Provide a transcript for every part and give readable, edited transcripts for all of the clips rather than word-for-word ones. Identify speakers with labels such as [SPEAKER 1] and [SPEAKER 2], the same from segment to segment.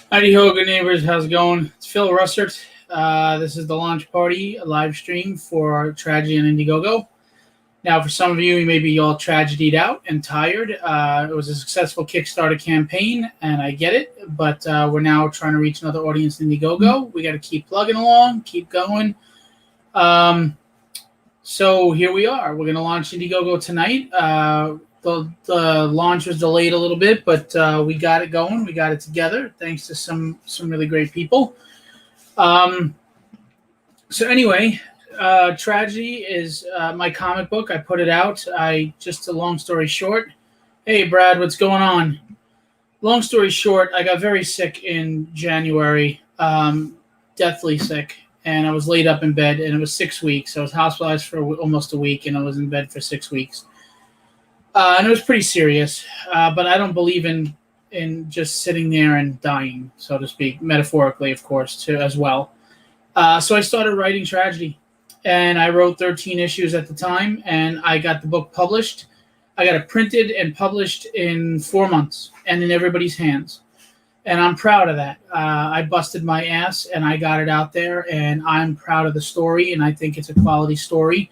[SPEAKER 1] Howdy ho, good neighbors. How's it going? It's Phil Russert. This is the launch party, a live stream for Tragedy on Indiegogo. Now, for some of you, you may be all tragedied out and tired. It was a successful Kickstarter campaign, and I get it, but we're now trying to reach another audience in Indiegogo. We got to keep plugging along, keep going. So here we are. We're going to launch Indiegogo tonight. The launch was delayed a little bit, but we got it going. We got it together thanks to some really great people. So anyway, Tragedy is my comic book. I put it out. Just a long story short. Hey, Brad, what's going on? Long story short, I got very sick in January, deathly sick, and I was laid up in bed, and it was 6 weeks. I was hospitalized for almost a week, and I was in bed for 6 weeks. And it was pretty serious, but I don't believe in just sitting there and dying, so to speak, metaphorically, of course, too, as well. So I started writing Tragedy, and I wrote 13 issues at the time, and I got the book published. I got it printed and published in 4 months and in everybody's hands, and I'm proud of that. I busted my ass, and I got it out there, and I'm proud of the story, and I think it's a quality story.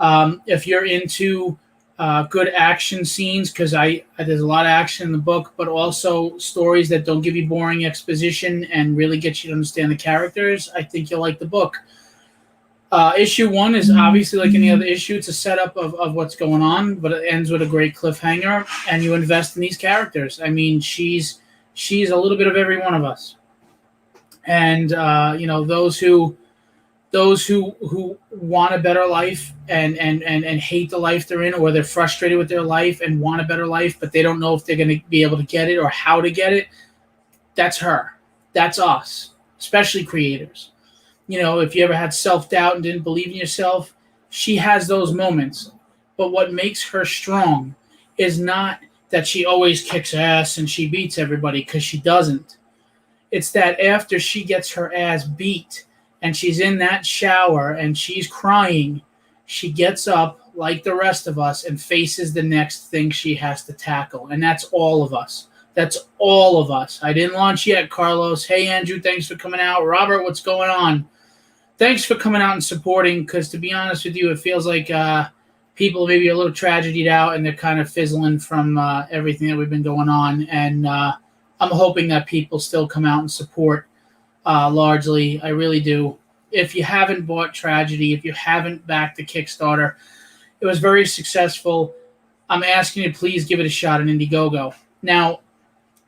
[SPEAKER 1] If you're into good action scenes, because there's a lot of action in the book, but also stories that don't give you boring exposition and really get you to understand the characters, I think you'll like the book. Issue 1 is obviously like any other issue. It's a setup of what's going on, but it ends with a great cliffhanger, and you invest in these characters. I mean, she's a little bit of every one of us. And, those who want a better life and hate the life they're in, or they're frustrated with their life and want a better life, but they don't know if they're going to be able to get it or how to get it, that's her. That's us, especially creators. If you ever had self-doubt and didn't believe in yourself, she has those moments. But what makes her strong is not that she always kicks ass and she beats everybody, because she doesn't. It's that after she gets her ass beat, and she's in that shower and she's crying, she gets up like the rest of us and faces the next thing she has to tackle. And that's all of us. That's all of us. I didn't launch yet, Carlos. Hey, Andrew, thanks for coming out. Robert, what's going on? Thanks for coming out and supporting, because to be honest with you, it feels like people maybe a little tragedied out and they're kind of fizzling from everything that we've been going on. And I'm hoping that people still come out and support. Largely, I really do. If you haven't bought Tragedy, if you haven't backed the Kickstarter, it was very successful. I'm asking you to please give it a shot on Indiegogo. Now,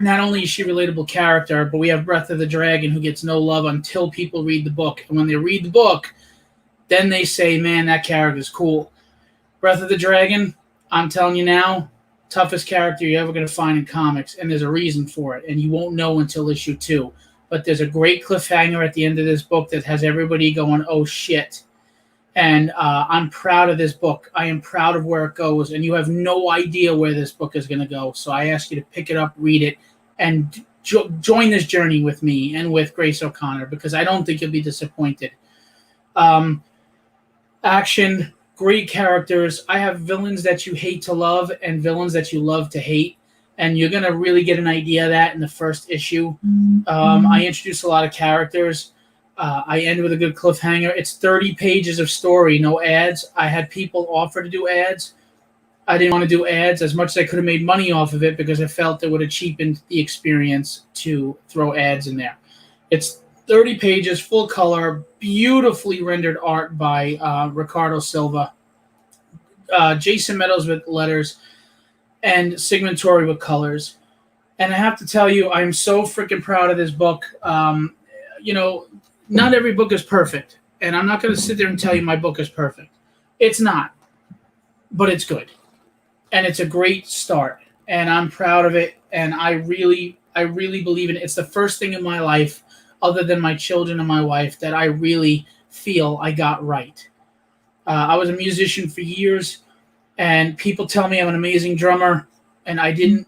[SPEAKER 1] not only is she a relatable character, but we have Breath of the Dragon, who gets no love until people read the book. And when they read the book, then they say, man, that character's cool. Breath of the Dragon, I'm telling you now, toughest character you're ever going to find in comics, and there's a reason for it, and you won't know until issue 2. But there's a great cliffhanger at the end of this book that has everybody going, oh, shit. And I'm proud of this book. I am proud of where it goes, and you have no idea where this book is going to go. So I ask you to pick it up, read it, and join this journey with me and with Grace O'Connor, because I don't think you'll be disappointed. Action, great characters. I have villains that you hate to love and villains that you love to hate. And you're going to really get an idea of that in the first issue. I introduce a lot of characters. I end with a good cliffhanger. It's 30 pages of story, no ads. I had people offer to do ads. I didn't want to do ads as much as I could have made money off of it because I felt it would have cheapened the experience to throw ads in there. It's 30 pages, full color, beautifully rendered art by Ricardo Silva, Jason Meadows with letters, and Sigmund Torrey with colors. And I have to tell you, I'm so freaking proud of this book. Not every book is perfect, and I'm not going to sit there and tell you my book is perfect. It's not, but it's good, and it's a great start, and I'm proud of it. And I really believe in it. It's the first thing in my life, other than my children and my wife, that I really feel I got right. I was a musician for years, and people tell me I'm an amazing drummer, and I didn't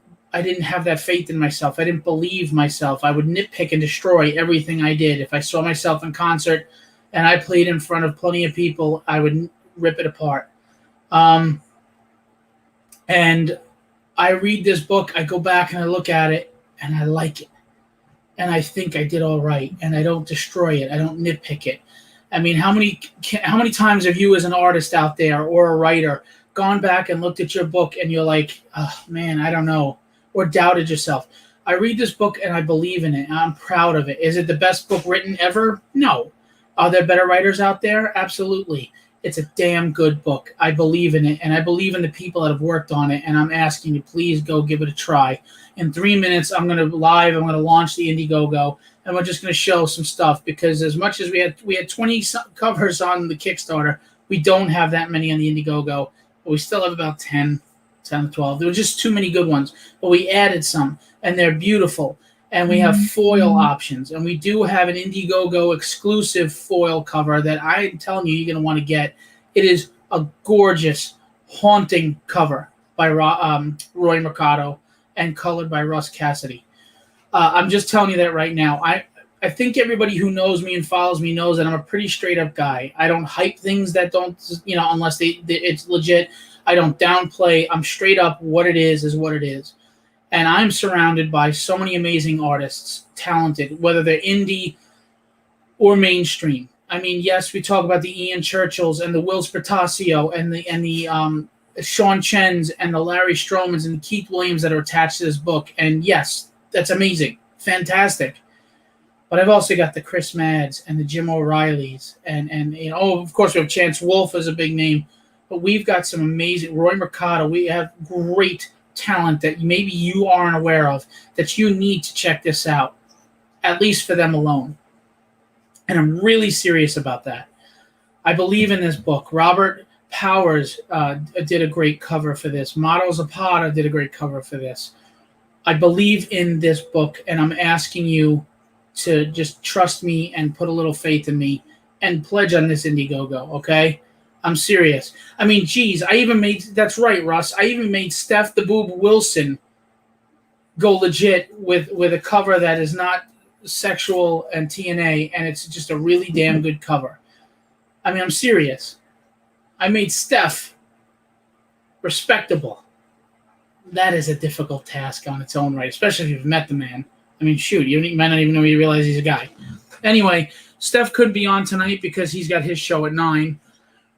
[SPEAKER 1] have that faith in myself. I didn't believe myself. I would nitpick and destroy everything I did. If I saw myself in concert and I played in front of plenty of people, I would rip it apart. And I read this book, I go back and I look at it, and I like it. And I think I did all right, and I don't destroy it. I don't nitpick it. I mean, how many times have you as an artist out there or a writer gone back and looked at your book and you're like, oh, man, I don't know, or doubted yourself? I read this book and I believe in it. And I'm proud of it. Is it the best book written ever? No. Are there better writers out there? Absolutely. It's a damn good book. I believe in it, and I believe in the people that have worked on it, and I'm asking you, please go give it a try. In 3 minutes, I'm going to launch the Indiegogo, and we're just going to show some stuff, because as much as we had 20 covers on the Kickstarter, we don't have that many on the Indiegogo, but we still have about 10 to 12. There were just too many good ones, but we added some, and they're beautiful. And we have foil options, and we do have an Indiegogo exclusive foil cover that I'm telling you, you're going to want to get. It is a gorgeous, haunting cover by Roy Mercado and colored by Russ Cassidy. I'm just telling you that right now. I think everybody who knows me and follows me knows that I'm a pretty straight up guy. I don't hype things that don't, unless it's legit. I don't downplay. I'm straight up. What it is what it is. And I'm surrounded by so many amazing artists, talented, whether they're indie or mainstream. I mean, yes, we talk about the Ian Churchills and the Wills Portacio and the Sean Chens and the Larry Stromans and the Keith Williams that are attached to this book. And yes, that's amazing, fantastic. But I've also got the Chris Mads and the Jim O'Reillys and of course we have Chance Wolf as a big name, but we've got some amazing Roy Mercado. We have great talent that maybe you aren't aware of, that you need to check this out, at least for them alone. And I'm really serious about that. I believe in this book. Robert Powers did a great cover for this. Mauro Zapata did a great cover for this. I believe in this book, and I'm asking you to just trust me and put a little faith in me and pledge on this Indiegogo, okay? I'm serious. I mean, geez, that's right, Russ. I even made Steph the Boob Wilson go legit with a cover that is not sexual and TNA, and it's just a really damn good cover. I mean, I'm serious. I made Steph respectable. That is a difficult task on its own right, especially if you've met the man. I mean, shoot, you might not even know you realize he's a guy. Anyway, Steph couldn't be on tonight because he's got his show at 9.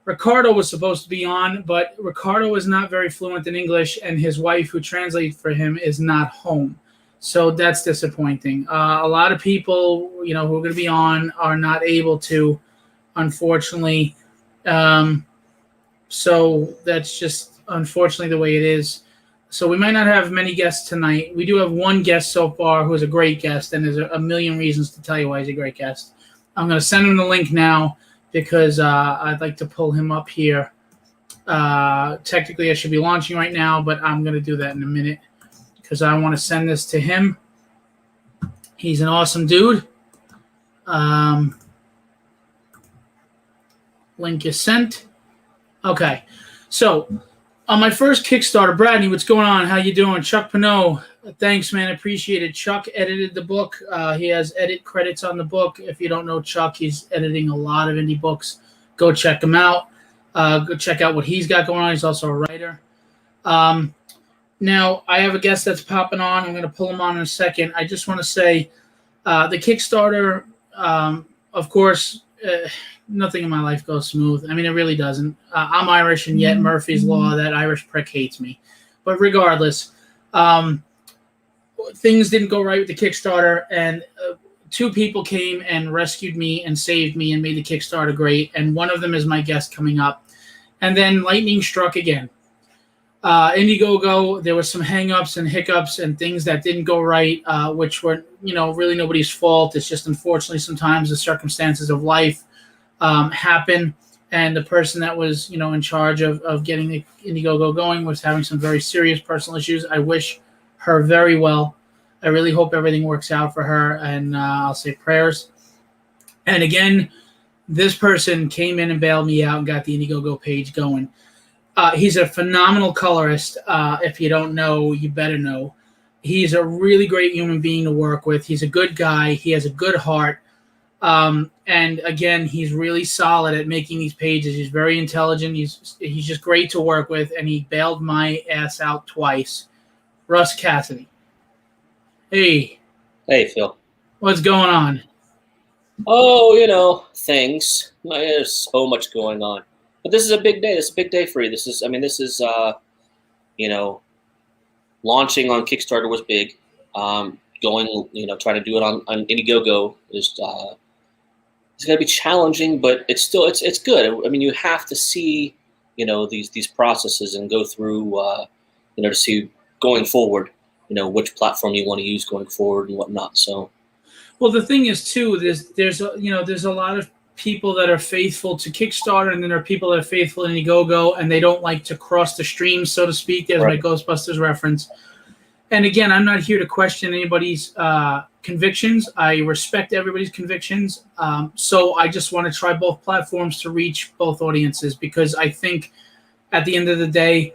[SPEAKER 1] Ricardo was supposed to be on, but Ricardo is not very fluent in English, and his wife, who translates for him, is not home. So that's disappointing. A lot of people, who are going to be on are not able to, unfortunately. So that's just unfortunately the way it is. So we might not have many guests tonight. We do have one guest so far who is a great guest, and there's a million reasons to tell you why he's a great guest. I'm going to send him the link now, because I'd like to pull him up here. Technically, I should be launching right now, but I'm going to do that in a minute because I want to send this to him. He's an awesome dude. Link is sent. Okay. So, on my first Kickstarter, Bradney, what's going on? How you doing? Chuck Pinot, thanks, man. Appreciate it. Chuck edited the book. He has edit credits on the book. If you don't know Chuck, he's editing a lot of indie books. Go check him out. Go check out what he's got going on. He's also a writer. Now, I have a guest that's popping on. I'm going to pull him on in a second. I just want to say the Kickstarter, of course, nothing in my life goes smooth. I mean, it really doesn't. I'm Irish, and yet Murphy's Law, that Irish prick hates me. But regardless, things didn't go right with the Kickstarter, and two people came and rescued me and saved me and made the Kickstarter great. And one of them is my guest coming up. And then lightning struck again. Indiegogo, there was some hangups and hiccups and things that didn't go right, which were, really nobody's fault. It's just, unfortunately, sometimes the circumstances of life happen. And the person that was, in charge of getting the Indiegogo going was having some very serious personal issues. I wish her very well. I really hope everything works out for her, and I'll say prayers. And again, this person came in and bailed me out and got the Indiegogo page going. He's a phenomenal colorist. If you don't know, you better know. He's a really great human being to work with. He's a good guy. He has a good heart. And again, he's really solid at making these pages. He's very intelligent. He's just great to work with, and he bailed my ass out twice. Russ Cassidy. Hey.
[SPEAKER 2] Hey, Phil.
[SPEAKER 1] What's going on?
[SPEAKER 2] Oh, things. There's so much going on. But this is a big day. This is a big day for you. This is launching on Kickstarter was big. Trying to do it on Indiegogo is it's going to be challenging, but it's good. I mean, you have to see, these processes and go through, to see going forward, which platform you want to use going forward and whatnot. So,
[SPEAKER 1] well, the thing is too, there's a lot of people that are faithful to Kickstarter, and then there are people that are faithful to Indiegogo, and they don't like to cross the streams, so to speak. There's right. My Ghostbusters reference. And again, I'm not here to question anybody's convictions. I respect everybody's convictions. So I just want to try both platforms to reach both audiences, because I think at the end of the day,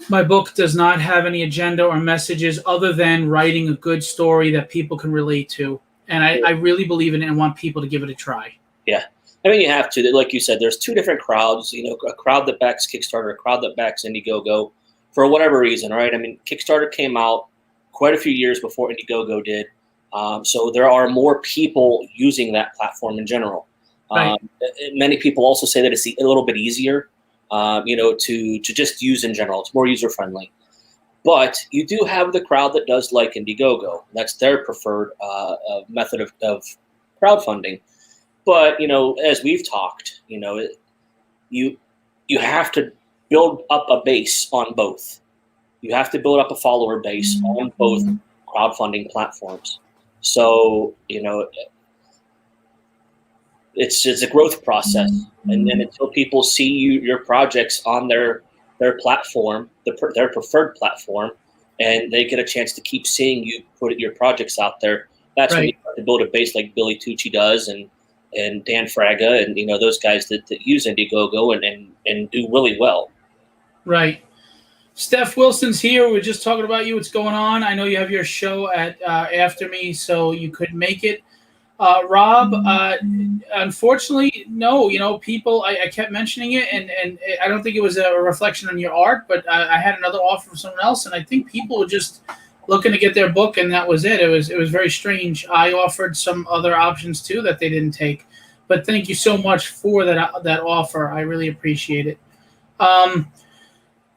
[SPEAKER 1] my book does not have any agenda or messages other than writing a good story that people can relate to. And I really believe in it and want people to give it a try.
[SPEAKER 2] Yeah. I mean, you have to. Like you said, there's two different crowds, a crowd that backs Kickstarter, a crowd that backs Indiegogo for whatever reason, right? I mean, Kickstarter came out quite a few years before Indiegogo did. So there are more people using that platform in general.
[SPEAKER 1] Right.
[SPEAKER 2] Many people also say that it's a little bit easier, to just use in general. It's more user-friendly. But you do have the crowd that does like Indiegogo. That's their preferred method of crowdfunding. But, as we've talked, you have to build up a base on both. You have to build up a follower base on both crowdfunding platforms. So, it's a growth process. And then until people see your projects on their platform, their preferred platform, and they get a chance to keep seeing you put your projects out there, that's right. When you start to build a base like Billy Tucci does, and Dan Fraga, and those guys that use Indiegogo and do really well. Right.
[SPEAKER 1] Steph Wilson's here. We're just talking about you. What's going on? I know you have your show at after me, so you couldn't make it. Rob, unfortunately, no. People, I kept mentioning it, and I don't think it was a reflection on your art, but I had another offer from someone else, and I think people were just looking to get their book, and that was it. It was very strange. I offered some other options too that they didn't take, but thank you so much for that offer. I really appreciate it.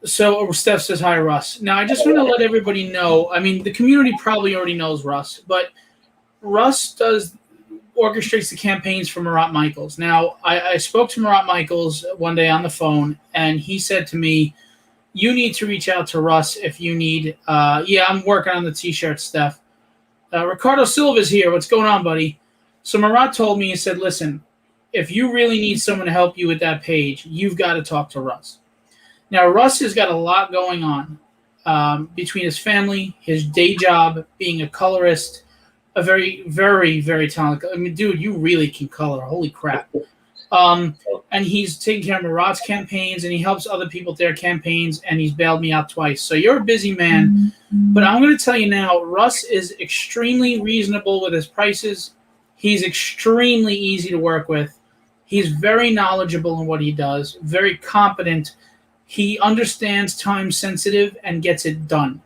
[SPEAKER 1] So Steph says hi, Russ. Now I just want to let everybody know. I mean, the community probably already knows Russ, but Russ orchestrates the campaigns for Marat Michaels. Now I spoke to Marat Michaels one day on the phone, and he said to me, you need to reach out to Russ if you need. I'm working on the T-shirt, Steph. Ricardo Silva's here. What's going on, buddy? So Marat told me, he said, listen, if you really need someone to help you with that page, you've got to talk to Russ. Now, Russ has got a lot going on between his family, his day job, being a colorist, a very, very, very talented. I mean, dude, you really can color. Holy crap. And he's taking care of Marat's campaigns, and he helps other people with their campaigns, and he's bailed me out twice. So you're a busy man. But I'm going to tell you now, Russ is extremely reasonable with his prices. He's extremely easy to work with. He's very knowledgeable in what he does, very competent. He understands time sensitive and gets it done.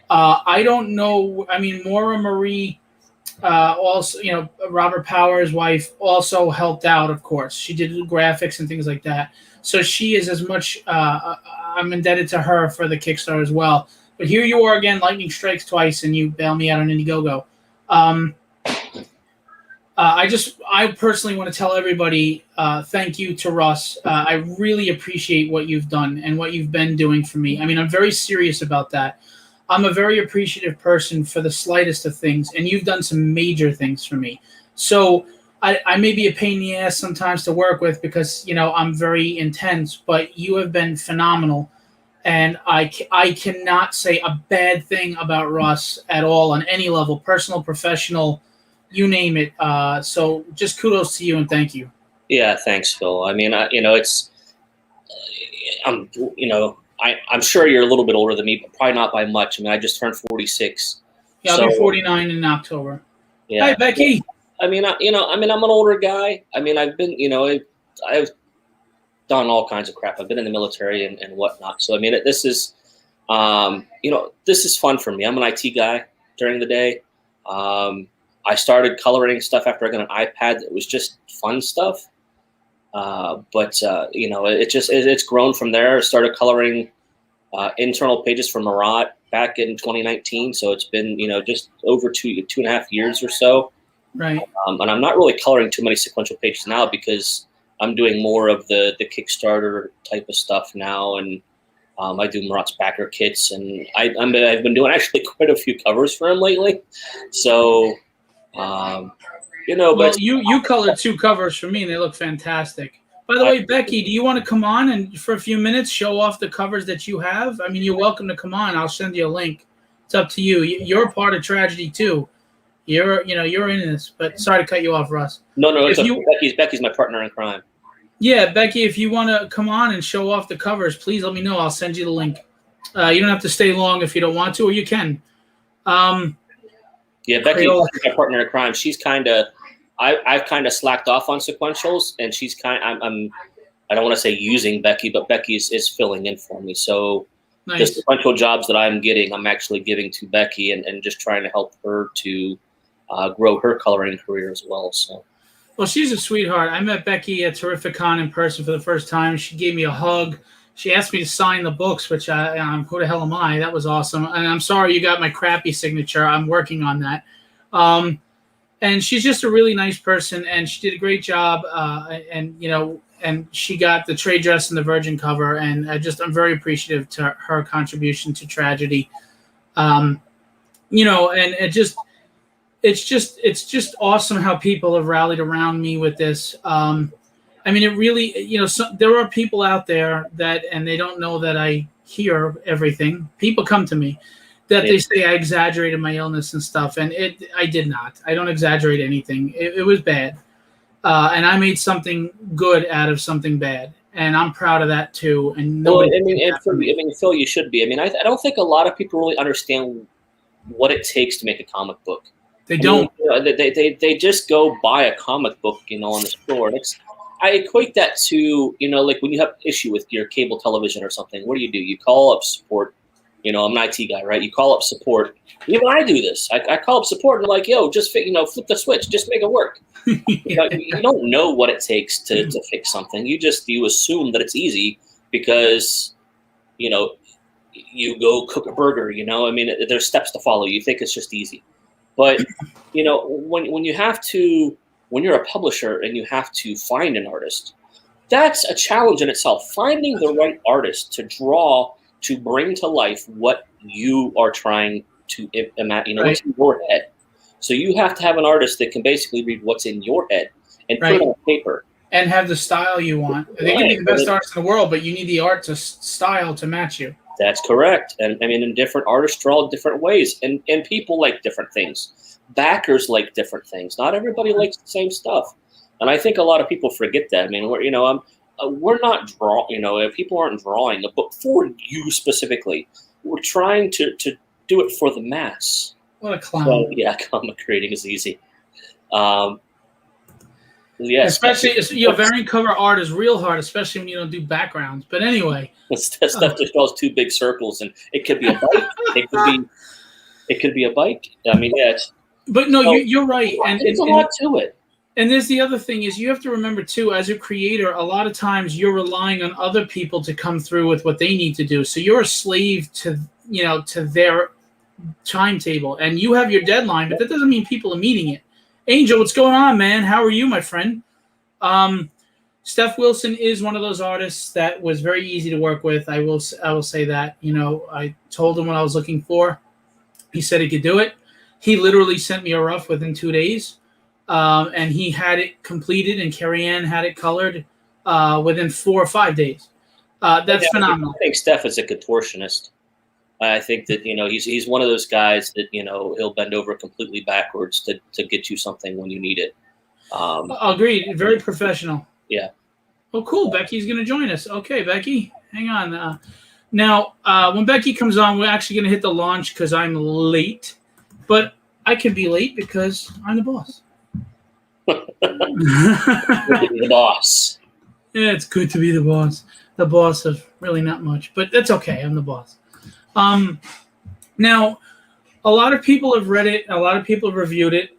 [SPEAKER 1] I don't know. I mean, Maura Marie also, Robert Power's wife also helped out. Of course, she did graphics and things like that. So she is as much. I'm indebted to her for the Kickstarter as well. But here you are again, lightning strikes twice, and you bail me out on Indiegogo. I personally want to tell everybody thank you to Russ. I really appreciate what you've done and what you've been doing for me. I mean, I'm very serious about that. I'm a very appreciative person for the slightest of things, and you've done some major things for me. So I may be a pain in the ass sometimes to work with because, I'm very intense, but you have been phenomenal. And I cannot say a bad thing about Russ at all on any level, personal, professional, you name it. So just kudos to you and thank you.
[SPEAKER 2] Yeah, thanks, Phil. I mean, it's, I'm, I'm sure you're a little bit older than me, but probably not by much. I mean, I just turned 46.
[SPEAKER 1] Yeah, I'll be 49 in October.
[SPEAKER 2] Yeah.
[SPEAKER 1] Hi, Becky.
[SPEAKER 2] I'm an older guy. I mean, I've been, I've done all kinds of crap. I've been in the military and whatnot. So, I mean, this is fun for me. I'm an IT guy during the day. I started coloring stuff after I got an iPad. It was just fun stuff. It's grown from there. I started coloring internal pages for Marat back in 2019. So it's been, just over 2.5 years or so.
[SPEAKER 1] Right.
[SPEAKER 2] And I'm not really coloring too many sequential pages now because I'm doing more of the Kickstarter type of stuff now. And I do Marat's backer kits, and I've been doing actually quite a few covers for him lately. So,
[SPEAKER 1] well, you colored 2 covers for me, and they look fantastic. By the way, Becky, do you want to come on and for a few minutes show off the covers that you have? I mean, you're welcome to come on. I'll send you a link. It's up to you. You're a part of Tragedy too. You're in this. But sorry to cut you off, Russ.
[SPEAKER 2] No, Becky's my partner in crime.
[SPEAKER 1] Yeah, Becky, if you want to come on and show off the covers, please let me know. I'll send you the link. You don't have to stay long if you don't want to, or you can.
[SPEAKER 2] Yeah, Becky's my partner in crime. She's I've kind of slacked off on sequentials, and she's I don't want to say using Becky, but Becky is filling in for me. So nice. The sequential jobs that I'm getting, I'm actually giving to Becky and just trying to help her to grow her coloring career as well. So.
[SPEAKER 1] Well, she's a sweetheart. I met Becky at Terrificon in person for the first time. She gave me a hug. She asked me to sign the books, which who the hell am I? That was awesome. And I'm sorry you got my crappy signature. I'm working on that. And she's just a really nice person, and she did a great job. And she got the trade dress and the Virgin cover, and I'm very appreciative to her contribution to Tragedy. And it's just awesome how people have rallied around me with this. I mean, it really, there are people out there and they don't know that I hear everything. People come to me that they say I exaggerated my illness and stuff, and I did not. I don't exaggerate anything. It was bad, and I made something good out of something bad, and I'm proud of that too. And
[SPEAKER 2] Phil, you should be. I mean, I don't think a lot of people really understand what it takes to make a comic book.
[SPEAKER 1] They don't.
[SPEAKER 2] They just go buy a comic book, on the store. And I equate that to, like when you have issue with your cable television or something. What do? You call up support. I'm an IT guy, right? You call up support. Even I do this. I call up support and I'm like, yo, just flip the switch, just make it work. You don't know what it takes to fix something. You assume that it's easy because, you go cook a burger. I mean, there's steps to follow. You think it's just easy. But, when you're a publisher and you have to find an artist, that's a challenge in itself. Finding the right artist to bring to life what you are trying to imagine, what's in your head. So you have to have an artist that can basically read what's in your head and put it on paper.
[SPEAKER 1] And have the style you want. They can be the best artists in the world, but you need the art style to match you.
[SPEAKER 2] That's correct. And I mean, and different artists draw different ways, and people like different things. Backers like different things. Not everybody likes the same stuff. And I think a lot of people forget that. I mean, we're not drawing, people aren't drawing a book for you specifically. We're trying to do it for the mass.
[SPEAKER 1] What a clown.
[SPEAKER 2] So, yeah, comic creating is easy. Yes.
[SPEAKER 1] Especially, variant cover art is real hard, especially when you don't do backgrounds. But anyway.
[SPEAKER 2] That stuff just draws 2 big circles, and it could be a bike. It could be a bike. I mean, yeah.
[SPEAKER 1] But no,
[SPEAKER 2] So,
[SPEAKER 1] you're right,
[SPEAKER 2] there's a lot to it.
[SPEAKER 1] and there's the other thing is you have to remember too, as a creator, a lot of times you're relying on other people to come through with what they need to do. So you're a slave to to their timetable, and you have your deadline, but that doesn't mean people are meeting it. Angel, what's going on, man? How are you, my friend? Steph Wilson is one of those artists that was very easy to work with. I will say that. I told him what I was looking for. He said he could do it. He literally sent me a rough within 2 days, and he had it completed, and Carrie Ann had it colored within 4 or 5 days. That's phenomenal.
[SPEAKER 2] I think Steph is a contortionist. I think that he's one of those guys that he'll bend over completely backwards to get you something when you need it.
[SPEAKER 1] Agreed. Very professional.
[SPEAKER 2] Yeah.
[SPEAKER 1] Oh, cool. Becky's going to join us. Okay, Becky, hang on. Now, when Becky comes on, we're actually going to hit the launch because I'm late. But I can be late because I'm the boss.
[SPEAKER 2] The boss.
[SPEAKER 1] Yeah, it's good to be the boss. The boss of really not much, but that's okay. I'm the boss. Now, a lot of people have read it. A lot of people have reviewed it.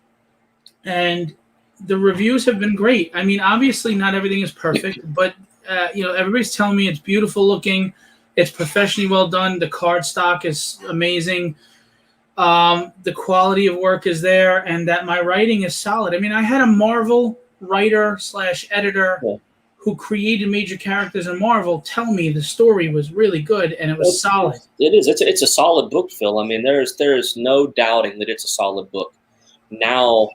[SPEAKER 1] And the reviews have been great. I mean, obviously not everything is perfect, but everybody's telling me it's beautiful looking. It's professionally well done. The card stock is amazing. The quality of work is there, and that my writing is solid. I mean, I had a Marvel writer/editor who created major characters in Marvel tell me the story was really good and it was solid.
[SPEAKER 2] It is. It's a solid book, Phil. I mean, there's no doubting that it's a solid book. Now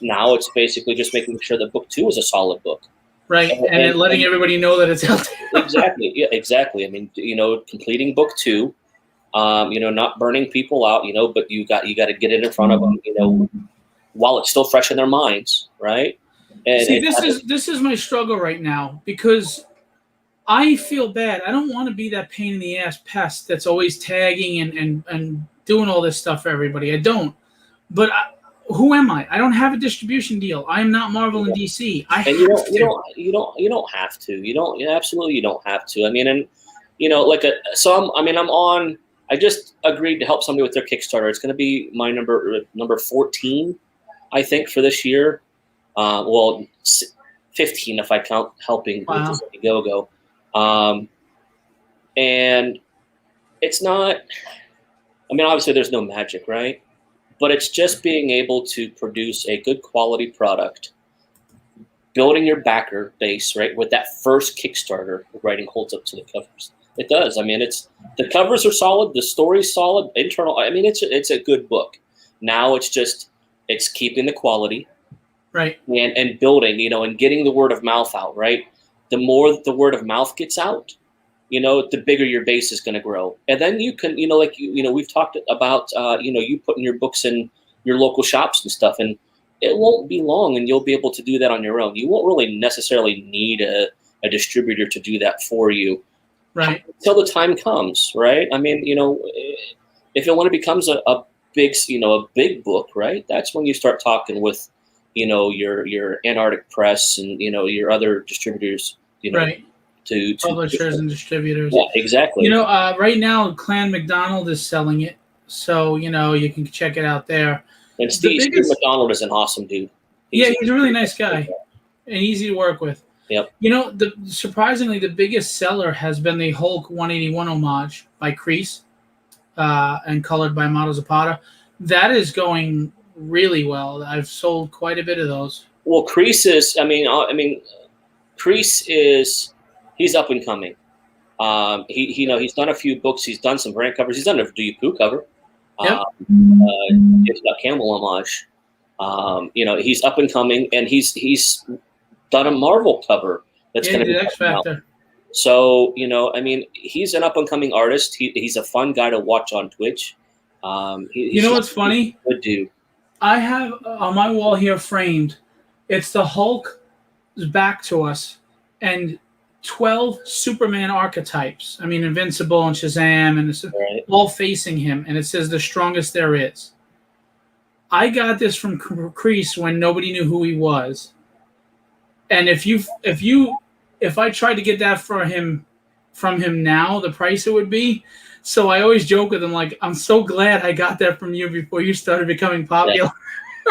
[SPEAKER 2] it's basically just making sure that book 2 is a solid book.
[SPEAKER 1] Right, and letting everybody know that it's out there.
[SPEAKER 2] Exactly. Yeah, exactly. I mean, completing book 2, not burning people out, but you got to get it in front of them, while it's still fresh in their minds, right? And
[SPEAKER 1] see, this is my struggle right now because I feel bad. I don't want to be that pain in the ass pest that's always tagging and doing all this stuff for everybody. I don't. But who am I? I don't have a distribution deal. I am not Marvel and DC. You
[SPEAKER 2] don't have to. You absolutely don't have to. I mean, and I just agreed to help somebody with their Kickstarter. It's going to be my number 14, I think, for this year. 15 if I count helping with this Indiegogo. And it's not. I mean, obviously, there's no magic, right? But it's just being able to produce a good quality product, building your backer base, right? With that first Kickstarter, the writing holds up to the covers. It does. I mean, the covers are solid, the story's solid, internal. I mean, it's a good book. Now it's keeping the quality,
[SPEAKER 1] right?
[SPEAKER 2] And building, and getting the word of mouth out, right? The more the word of mouth gets out, the bigger your base is going to grow. And then you can, we've talked about, you putting your books in your local shops and stuff, and it won't be long and you'll be able to do that on your own. You won't really necessarily need a distributor to do that for you.
[SPEAKER 1] Right.
[SPEAKER 2] Until the time comes, right? I mean, when it becomes a big book, right? That's when you start talking with, your Antarctic Press and, your other distributors,
[SPEAKER 1] right.
[SPEAKER 2] To
[SPEAKER 1] publishers and distributors.
[SPEAKER 2] Yeah, exactly.
[SPEAKER 1] Right now, Clan McDonald is selling it, so you can check it out there.
[SPEAKER 2] And Steve McDonald is an awesome dude.
[SPEAKER 1] He's a really nice guy and easy to work with.
[SPEAKER 2] Yep.
[SPEAKER 1] Surprisingly, the biggest seller has been the Hulk 181 homage by Crease, and colored by Mato Zapata. That is going really well. I've sold quite a bit of those.
[SPEAKER 2] Well, Crease is. Crease is. He's up and coming. He's done a few books. He's done some variant covers. He's done a Do You Poo cover.
[SPEAKER 1] Yep.
[SPEAKER 2] It's got Campbell homage. He's up and coming, and he's done a Marvel cover that's going to be
[SPEAKER 1] X Factor.
[SPEAKER 2] So he's an up and coming artist. He's a fun guy to watch on Twitch.
[SPEAKER 1] What's funny?
[SPEAKER 2] Good dude.
[SPEAKER 1] I have on my wall here framed. It's the Hulk's back to us, and 12 Superman archetypes. I mean, Invincible and Shazam, and it's all facing him, and it says the strongest there is. I got this from Crease when nobody knew who he was, and if I tried to get that from him now, the price it would be. So I always joke with him, like, I'm so glad I got that from you before you started becoming popular.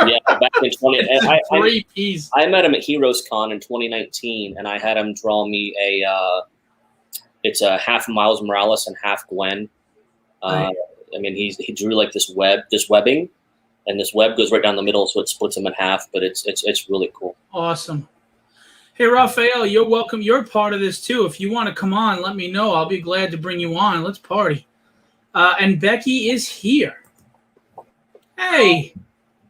[SPEAKER 2] Yeah, back in 20.
[SPEAKER 1] It's
[SPEAKER 2] I,
[SPEAKER 1] a
[SPEAKER 2] I,
[SPEAKER 1] great piece.
[SPEAKER 2] I met him at Heroes Con in 2019, and I had him draw me it's a half Miles Morales and half Gwen.
[SPEAKER 1] Right.
[SPEAKER 2] I mean, he drew like this webbing, and this web goes right down the middle, so it splits him in half. But it's really cool.
[SPEAKER 1] Awesome. Hey, Raphael, you're welcome. You're part of this too. If you want to come on, let me know. I'll be glad to bring you on. Let's party. And Becky is here. Hey,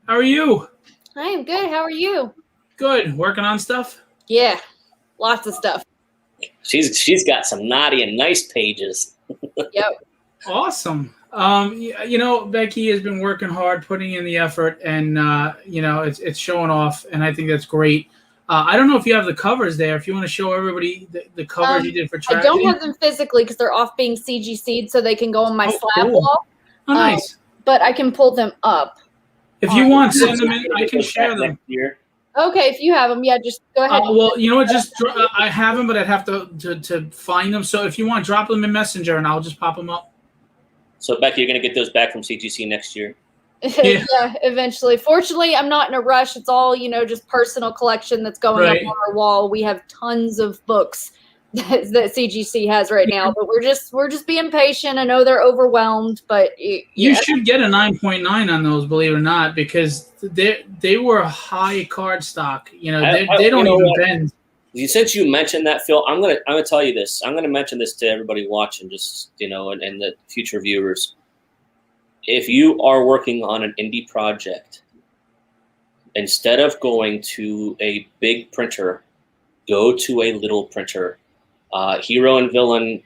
[SPEAKER 1] how are you?
[SPEAKER 3] I am good. How are you?
[SPEAKER 1] Good. Working on stuff?
[SPEAKER 3] Yeah, lots of stuff.
[SPEAKER 2] She's got some naughty and nice pages.
[SPEAKER 3] Yep.
[SPEAKER 1] Awesome. Becky has been working hard, putting in the effort, and it's showing off, and I think that's great. I don't know if you have the covers there. If you want to show everybody the covers you did for Tragedy.
[SPEAKER 3] I don't have them physically because they're off being CGC'd, so they can go on my slab
[SPEAKER 1] cool.
[SPEAKER 3] wall.
[SPEAKER 1] Oh, nice.
[SPEAKER 3] But I can pull them up.
[SPEAKER 1] If you want, send them in. I can share them.
[SPEAKER 3] Okay, if you have them, yeah, just go ahead.
[SPEAKER 1] Well, you know what? I have them, but I'd have to find them. So if you want, drop them in Messenger, and I'll just pop them up.
[SPEAKER 2] So Becky, you're gonna get those back from CGC next year.
[SPEAKER 3] Yeah, eventually. Fortunately, I'm not in a rush. It's all, just personal collection that's going up on our wall. We have tons of books that CGC has right now, but we're just being patient. I know they're overwhelmed, but
[SPEAKER 1] you should get a 9.9 on those, believe it or not, because they were high card stock. They don't even bend.
[SPEAKER 2] Since you mentioned that, Phil, I'm gonna tell you this. I'm gonna mention this to everybody watching, just and the future viewers. If you are working on an indie project, instead of going to a big printer, go to a little printer. Hero and Villain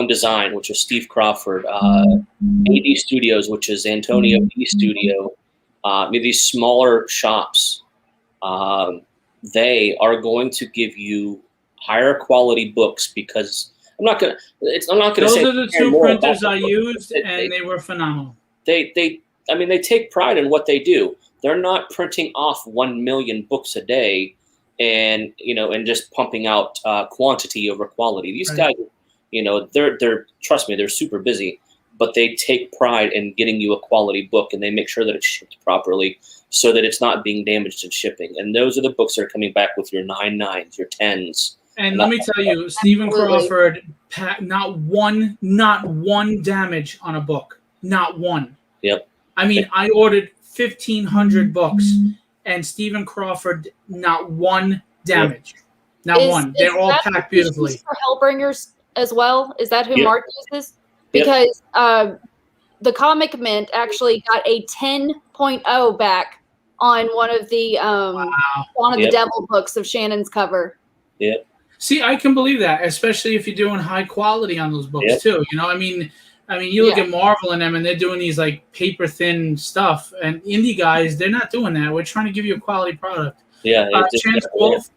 [SPEAKER 2] Design, which is Steve Crawford, AD Studios, which is Antonio D Studio, these smaller shops, they are going to give you higher quality books because I'm not gonna say
[SPEAKER 1] those are the two printers I used, and they were phenomenal.
[SPEAKER 2] They take pride in what they do. They're not printing off 1 million books a day, and just pumping out quantity over quality. These guys, they're trust me, they're super busy, but they take pride in getting you a quality book, and they make sure that it's shipped properly so that it's not being damaged in shipping. And those are the books that are coming back with your 9.9s, your 10s.
[SPEAKER 1] And let me tell you, Stephen Crawford, not one damage on a book. Not one.
[SPEAKER 2] Yep.
[SPEAKER 1] I mean, I ordered 1,500 books, and Stephen Crawford, not one damage. Not one. They're all packed beautifully.
[SPEAKER 3] For Hellbringers as well? Is that who Mark uses?
[SPEAKER 2] Yep.
[SPEAKER 3] Because the Comic Mint actually got a 10.0 back on one of the the Devil books of Shannon's cover.
[SPEAKER 2] Yep.
[SPEAKER 1] See, I can believe that, especially if you're doing high quality on those books too. I mean, you look at Marvel and them, and they're doing these like paper thin stuff, and indie guys, they're not doing that. We're trying to give you a quality product.
[SPEAKER 2] Yeah.
[SPEAKER 1] Chance Wolf,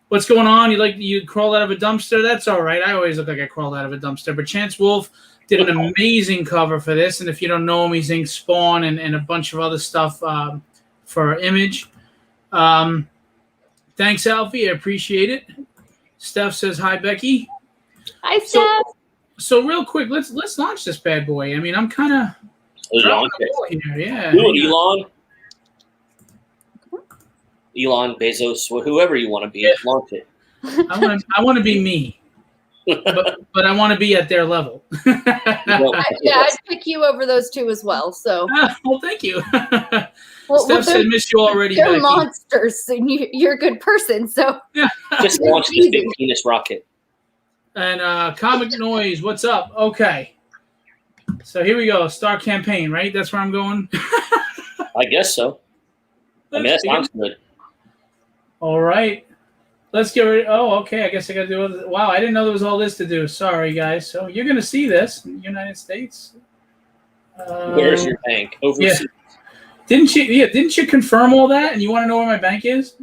[SPEAKER 1] what's going on? You crawl out of a dumpster? That's all right. I always look like I crawled out of a dumpster. But Chance Wolf did an amazing cover for this, and if you don't know him, he's inked Spawn and a bunch of other stuff for Image. Thanks, Alfie. I appreciate it. Steph says hi, Becky.
[SPEAKER 3] Hi, Steph.
[SPEAKER 1] So real quick, let's launch this bad boy. I mean, I'm kind of dropping the ball here. Yeah.
[SPEAKER 2] Elon Bezos, whoever you want to be, launch it.
[SPEAKER 1] I want to be me, but I want to be at their level.
[SPEAKER 3] I'd pick you over those two as well. So.
[SPEAKER 1] Well, thank you. Steph said, "Miss you already."
[SPEAKER 3] They're
[SPEAKER 1] Becky.
[SPEAKER 3] Monsters, and you're a good person. So
[SPEAKER 2] just launch this big penis rocket.
[SPEAKER 1] And Comic Noise, what's up? Okay, so here we go. Start campaign, right? That's where I'm going.
[SPEAKER 2] I guess so. That sounds good.
[SPEAKER 1] All right, let's get ready. Oh, okay. I guess I got to do it. Wow, I didn't know there was all this to do. Sorry, guys. So you're gonna see this in the United States.
[SPEAKER 2] Where's your bank? Overseas.
[SPEAKER 1] Yeah. Didn't you confirm all that? And you want to know where my bank is?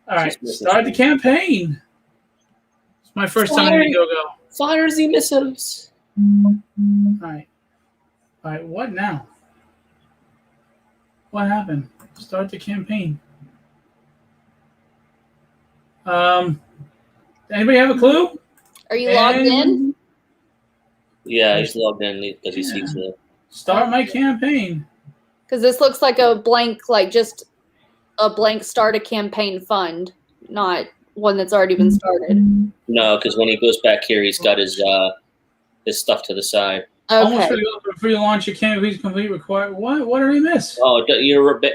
[SPEAKER 1] All right, start the campaign. It's my first time in Go.
[SPEAKER 2] Fire the missiles.
[SPEAKER 1] All right. What now? What happened? Start the campaign. Anybody have a clue?
[SPEAKER 3] Are you logged in?
[SPEAKER 2] Yeah, he's logged in because he sees the.
[SPEAKER 1] Start my campaign.
[SPEAKER 3] Because this looks like a blank, like just a blank start a campaign fund, not one that's already been started.
[SPEAKER 2] No, because when he goes back here, he's got his stuff to the side.
[SPEAKER 1] Almost
[SPEAKER 3] Okay.
[SPEAKER 1] ready to go before you launch your campaign. Please complete required. What did I miss?
[SPEAKER 2] Oh,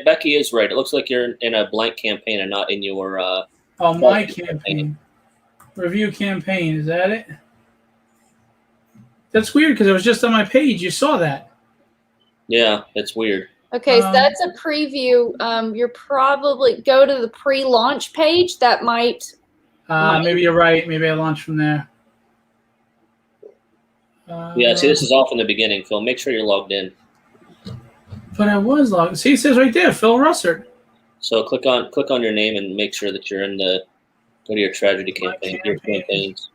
[SPEAKER 2] Becky is right. It looks like you're in a blank campaign and not in your.
[SPEAKER 1] Oh, my campaign. Review campaign. Is that it? That's weird because it was just on my page. You saw that.
[SPEAKER 2] Yeah, it's weird.
[SPEAKER 3] Okay, so that's a preview. You're probably go to the pre-launch page. That might.
[SPEAKER 1] Maybe you're right. Maybe I launched from there.
[SPEAKER 2] Yeah, see, this is all from the beginning, Phil. Make sure you're logged in.
[SPEAKER 1] But I was logged. See, it says right there, Phil Russert.
[SPEAKER 2] So click on your name and make sure that you're in the. Go to your tragedy campaign. Your campaigns.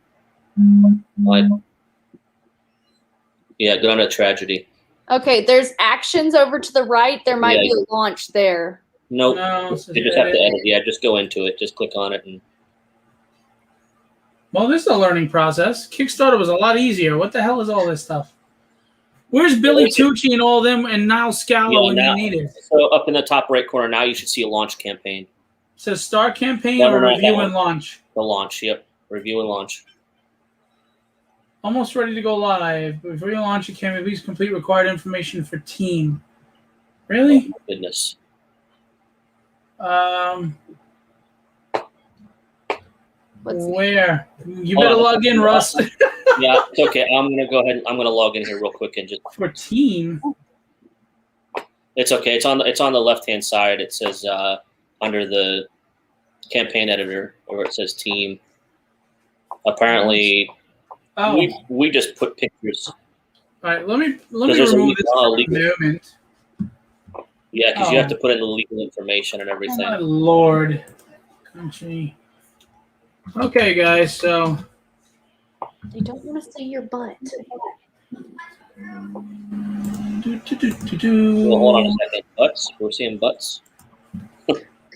[SPEAKER 2] Yeah, go down to tragedy.
[SPEAKER 3] Okay, there's actions over to the right. There might be a launch there.
[SPEAKER 2] Nope.
[SPEAKER 1] No,
[SPEAKER 2] You just have to edit. Yeah, just go into it. Just click on it and.
[SPEAKER 1] Well, this is a learning process. Kickstarter was a lot easier. What the hell is all this stuff? Where's Billy Tucci and all them and Niall Scala when you need it?
[SPEAKER 2] So up in the top right corner now, you should see a launch campaign.
[SPEAKER 1] It says start campaign
[SPEAKER 2] No,
[SPEAKER 1] or
[SPEAKER 2] no,
[SPEAKER 1] review
[SPEAKER 2] that
[SPEAKER 1] and launch.
[SPEAKER 2] The launch. Yep. Review and launch.
[SPEAKER 1] Almost ready to go live. Before you launch your campaign, please complete required information for team. Really?
[SPEAKER 2] Oh, goodness.
[SPEAKER 1] Where? You better log in, Russ.
[SPEAKER 2] Yeah, it's okay. I'm gonna go ahead. I'm gonna log in here real quick and just.
[SPEAKER 1] For team.
[SPEAKER 2] It's okay. It's on the left hand side. It says under the campaign editor, where it says team. Apparently, we just put pictures.
[SPEAKER 1] All right, let me remove this for a moment.
[SPEAKER 2] Yeah, because you have to put in the legal information and everything.
[SPEAKER 1] Oh, my Lord. Country. Okay, guys, so.
[SPEAKER 3] They don't want to see your butt.
[SPEAKER 2] Well, hold on a second. Butts? We're seeing butts?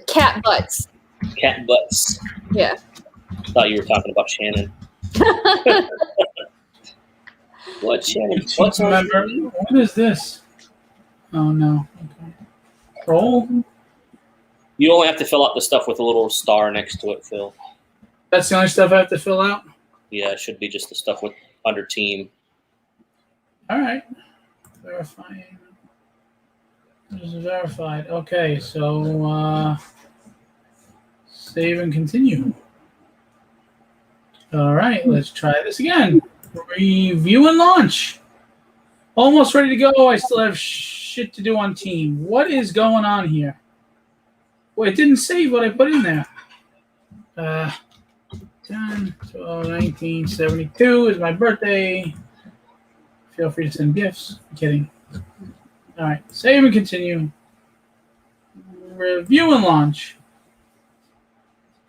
[SPEAKER 3] Cat butts.
[SPEAKER 2] Cat butts.
[SPEAKER 3] Yeah.
[SPEAKER 2] Thought you were talking about Shannon. What, Shannon? What's
[SPEAKER 1] Remember, what is this? Oh, no. Okay. Roll?
[SPEAKER 2] You only have to fill out the stuff with a little star next to it, Phil.
[SPEAKER 1] That's the only stuff I have to fill out?
[SPEAKER 2] Yeah, it should be just the stuff with under team.
[SPEAKER 1] All right. Verifying. This is verified. Okay, so save and continue. All right, let's try this again. Review and launch. Almost ready to go. I still have shit to do on team. What is going on here? Well, it didn't save what I put in there. 10, 12, 19, 72 is my birthday. Feel free to send gifts. I'm kidding. All right, save and continue. Review and launch.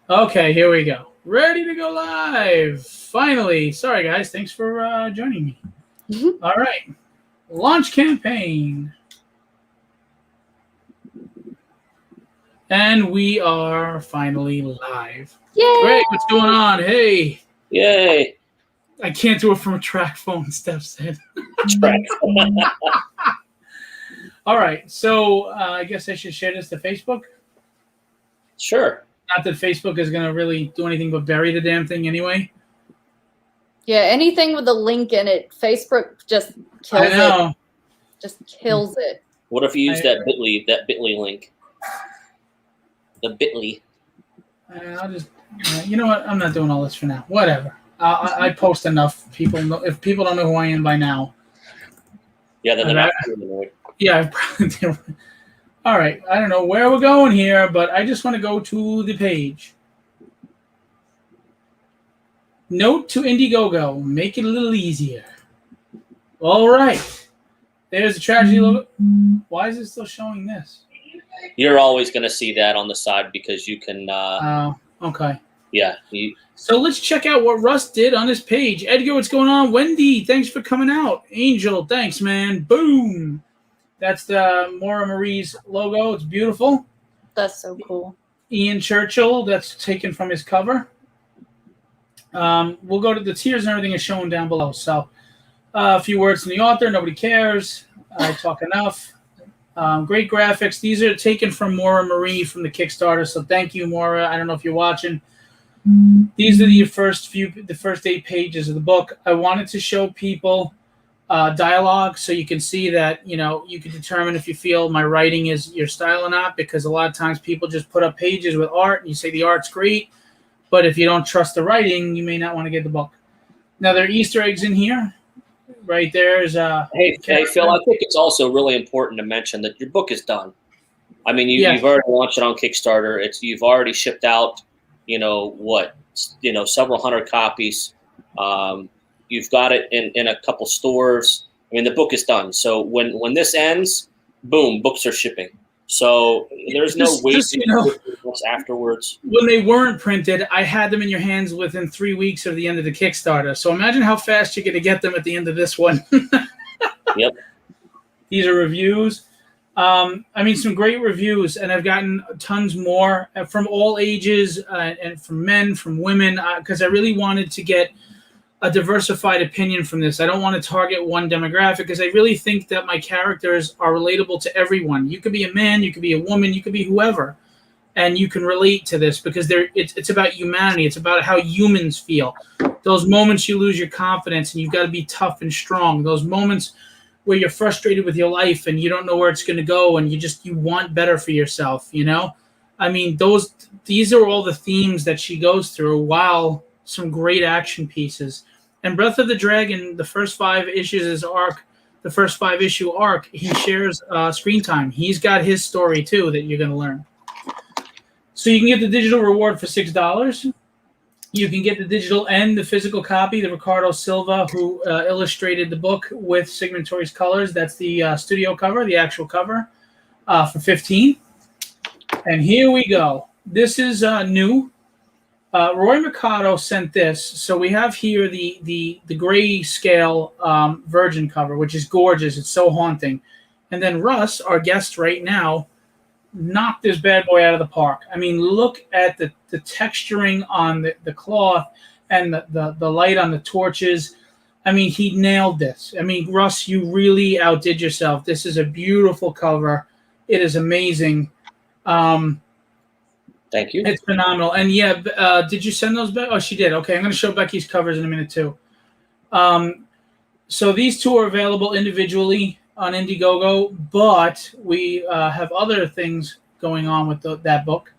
[SPEAKER 1] Okay, here we go. Ready to go live. Finally. Sorry, guys. Thanks for joining me.
[SPEAKER 3] Mm-hmm.
[SPEAKER 1] All right. Launch campaign. And we are finally live.
[SPEAKER 3] Yay!
[SPEAKER 1] Great. What's going on? Hey.
[SPEAKER 2] Yay!
[SPEAKER 1] I can't do it from a track phone, Steph said.
[SPEAKER 2] Track.
[SPEAKER 1] All right. So I guess I should share this to Facebook.
[SPEAKER 2] Sure.
[SPEAKER 1] Not that Facebook is going to really do anything but bury the damn thing anyway.
[SPEAKER 3] Yeah, anything with a link in it, Facebook just kills
[SPEAKER 1] I know.
[SPEAKER 3] it. Just kills it.
[SPEAKER 2] What if you use that Bitly link? The Bitly.
[SPEAKER 1] I'll just, you know what? I'm not doing all this for now. Whatever. I post enough. People know, if people don't know who I am by now.
[SPEAKER 2] Yeah, then they're not annoyed.
[SPEAKER 1] Yeah, I probably did. All right. I don't know where we're going here, but I just want to go to the page. Note to Indiegogo. Make it a little easier. All right. There's a tragedy logo. Why is it still showing this?
[SPEAKER 2] You're always going to see that on the side because you can.
[SPEAKER 1] Okay.
[SPEAKER 2] Yeah.
[SPEAKER 1] So let's check out what Russ did on his page. Edgar, what's going on? Wendy, thanks for coming out. Angel, thanks, man. Boom. That's the Maura Marie's logo. It's beautiful.
[SPEAKER 3] That's so cool.
[SPEAKER 1] Ian Churchill, that's taken from his cover. We'll go to the tiers and everything is shown down below. So a few words from the author. Nobody cares. I talk enough. Great graphics. These are taken from Maura Marie from the Kickstarter. So thank you, Maura. I don't know if you're watching. These are the first 8 pages of the book. I wanted to show people dialogue so you can see that, you can determine if you feel my writing is your style or not, because a lot of times people just put up pages with art and you say the art's great, but if you don't trust the writing, you may not want to get the book. Now, there are Easter eggs in here. Right there is
[SPEAKER 2] Hey, Phil, I think it's also really important to mention that your book is done. I mean, you've already launched it on Kickstarter. You've already shipped out, several hundred copies. You've got it in a couple stores. I mean, the book is done. So when this ends, boom, books are shipping. So there's no wasting books afterwards.
[SPEAKER 1] When they weren't printed, I had them in your hands within 3 weeks of the end of the Kickstarter. So imagine how fast you're going to get them at the end of this one.
[SPEAKER 2] Yep.
[SPEAKER 1] These are reviews. Some great reviews, and I've gotten tons more from all ages and from men, from women, because I really wanted to get a diversified opinion from this. I don't want to target one demographic because I really think that my characters are relatable to everyone. You could be a man, you could be a woman, you could be whoever, and you can relate to this because it's about humanity. It's about how humans feel. Those moments you lose your confidence and you've got to be tough and strong. Those moments where you're frustrated with your life and you don't know where it's going to go and you want better for yourself, I mean, these are all the themes that she goes through, while some great action pieces. And Breath of the Dragon, the first 5 issues arc, the first 5 issue arc, he shares screen time. He's got his story too that you're going to learn. So you can get the digital reward for $6. You can get the digital and the physical copy, the Ricardo Silva, who illustrated the book with Sigmund Torre's colors. That's the studio cover, the actual cover, for $15. And here we go. This is new. Roy Mercado sent this. So we have here the grayscale Virgin cover, which is gorgeous. It's so haunting. And then Russ, our guest right now, knocked this bad boy out of the park. I mean, look at the texturing on the cloth and the light on the torches. I mean, he nailed this. I mean, Russ, you really outdid yourself. This is a beautiful cover. It is amazing.
[SPEAKER 2] Thank you.
[SPEAKER 1] It's phenomenal. And yeah, did you send those back? Oh, she did. Okay, I'm going to show Becky's covers in a minute too. So these two are available individually on Indiegogo, but we have other things going on with that book.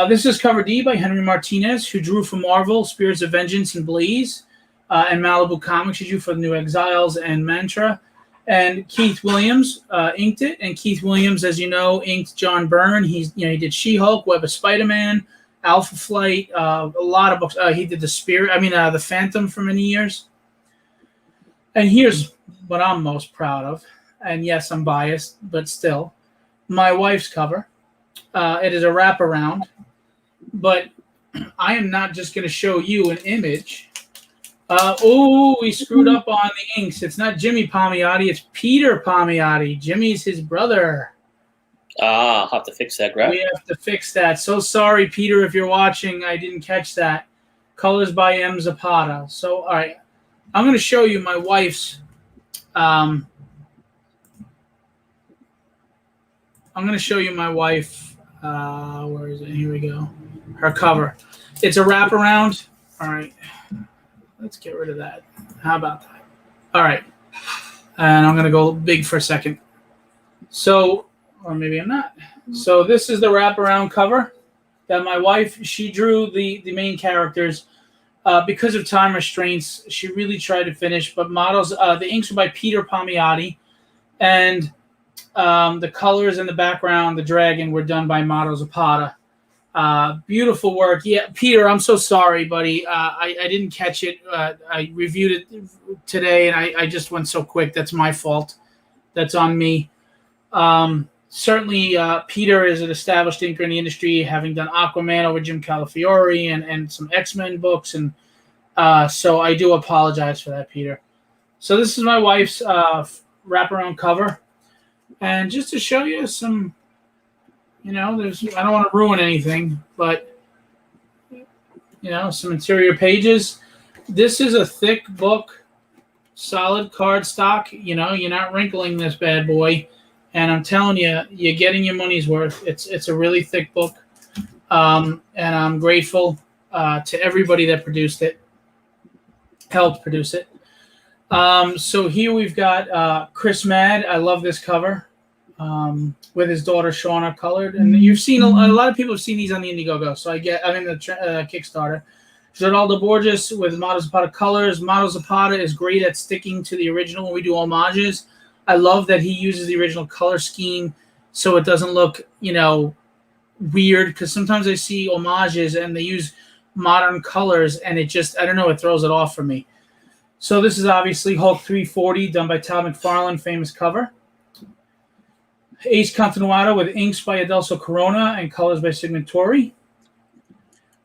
[SPEAKER 1] This is cover D by Henry Martinez, who drew for Marvel, Spirits of Vengeance and Blaze, and Malibu Comics. He drew for the New Exiles and Mantra. And Keith Williams inked it. And Keith Williams, as you know, inked John Byrne. He did She-Hulk, Web of Spider-Man, Alpha Flight, a lot of books. He did the Phantom for many years. And here's what I'm most proud of. And yes, I'm biased, but still, my wife's cover. It is a wraparound, but I am not just going to show you an image. We screwed up on the inks. It's not Jimmy Palmiotti. It's Peter Palmiotti. Jimmy's his brother.
[SPEAKER 2] I'll have to fix that, Greg.
[SPEAKER 1] We have to fix that. So sorry, Peter, if you're watching. I didn't catch that. Colors by M. Zapata. So, all right. I'm going to show you my wife's. I'm going to show you my wife. Where is it? Here we go. Her cover. It's a wraparound. All right. Let's get rid of that. How about that? All right. And I'm going to go big for a second. So, or maybe I'm not. So this is the wraparound cover that my wife, she drew the main characters. Because of time restraints, she really tried to finish. But models, the inks were by Peter Palmiotti. And the colors in the background, the dragon, were done by Mato Zapata. Beautiful work. Yeah, Peter, I'm so sorry, buddy. I didn't catch it. I reviewed it today, and I just went so quick. That's my fault. That's on me. Certainly, Peter is an established inker in the industry, having done Aquaman over Jim Calafiore and some X-Men books. And so I do apologize for that, Peter. So this is my wife's wraparound cover. And just to show you some... I don't want to ruin anything, but, some interior pages. This is a thick book, solid cardstock. You're not wrinkling this bad boy. and I'm telling you, you're getting your money's worth. It's a really thick book, and I'm grateful to everybody that helped produce it. So here we've got Chris Mad. I love this cover with his daughter Shauna colored, and you've seen a lot of people have seen these on the Indiegogo. So I'm in the Kickstarter. Geraldo Borges with Motto Zapata colors. Motto Zapata is great at sticking to the original when we do homages. I love that he uses the original color scheme so it doesn't look, weird, because sometimes I see homages and they use modern colors and it just, I don't know, it throws it off for me. So this is obviously Hulk 340 done by Todd McFarlane, famous cover. Ace Continuado with inks by Adelso Corona and colors by Signatori.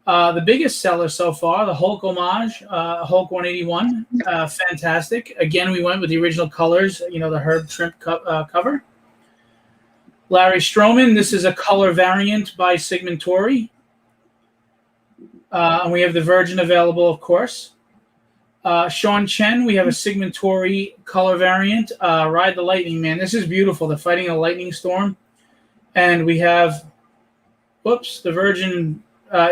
[SPEAKER 1] The biggest seller so far, the Hulk homage, Hulk 181, fantastic. Again, we went with the original colors, the Herb Trimp cover. Larry Stroman, this is a color variant by Signatori. And we have the Virgin available, of course. Sean Chen, we have a Signatori color variant, Ride the Lightning Man. This is beautiful. They're fighting a lightning storm. And we have, the Virgin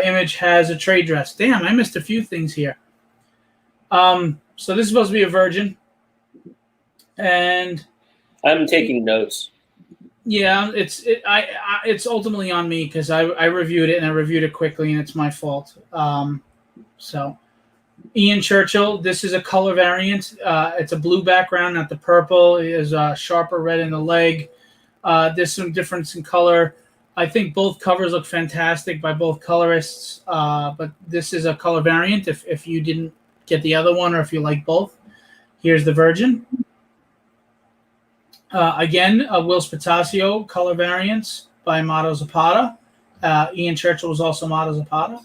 [SPEAKER 1] image has a trade dress. Damn, I missed a few things here. So this is supposed to be a Virgin. And
[SPEAKER 2] I'm taking notes.
[SPEAKER 1] Yeah, it's ultimately on me because I reviewed it and I reviewed it quickly and it's my fault. So Ian Churchill, this is a color variant. It's a blue background, not the purple. It is a sharper red in the leg. There's some difference in color. I think both covers look fantastic by both colorists, but this is a color variant. If you didn't get the other one or if you like both, here's the Virgin. Again, Will Spatasio color variants by Motto Zapata. Ian Churchill was also Motto Zapata.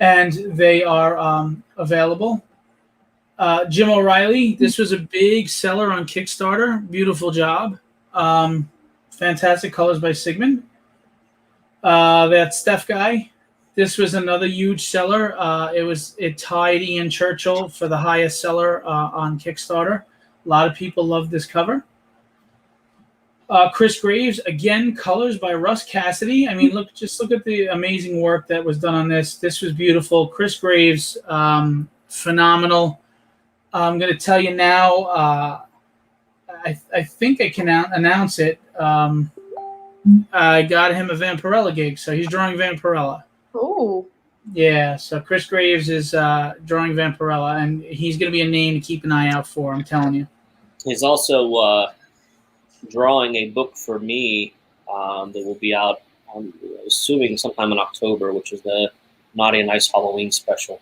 [SPEAKER 1] And they are available. Jim O'Reilly, this was a big seller on Kickstarter. Beautiful job. Fantastic colors by Sigmund. That Steph guy. This was another huge seller. It tied Ian Churchill for the highest seller on Kickstarter. A lot of people love this cover. Chris Graves, again, colors by Russ Cassidy. I mean, look at the amazing work that was done on this. This was beautiful. Chris Graves, phenomenal. I'm going to tell you now, I think I can announce it. I got him a Vampirella gig, so he's drawing Vampirella.
[SPEAKER 3] Oh.
[SPEAKER 1] Yeah, so Chris Graves is drawing Vampirella, and he's going to be a name to keep an eye out for, I'm telling you.
[SPEAKER 2] He's also drawing a book for me that will be out, I'm assuming, sometime in October, which is the Naughty and Nice Halloween special.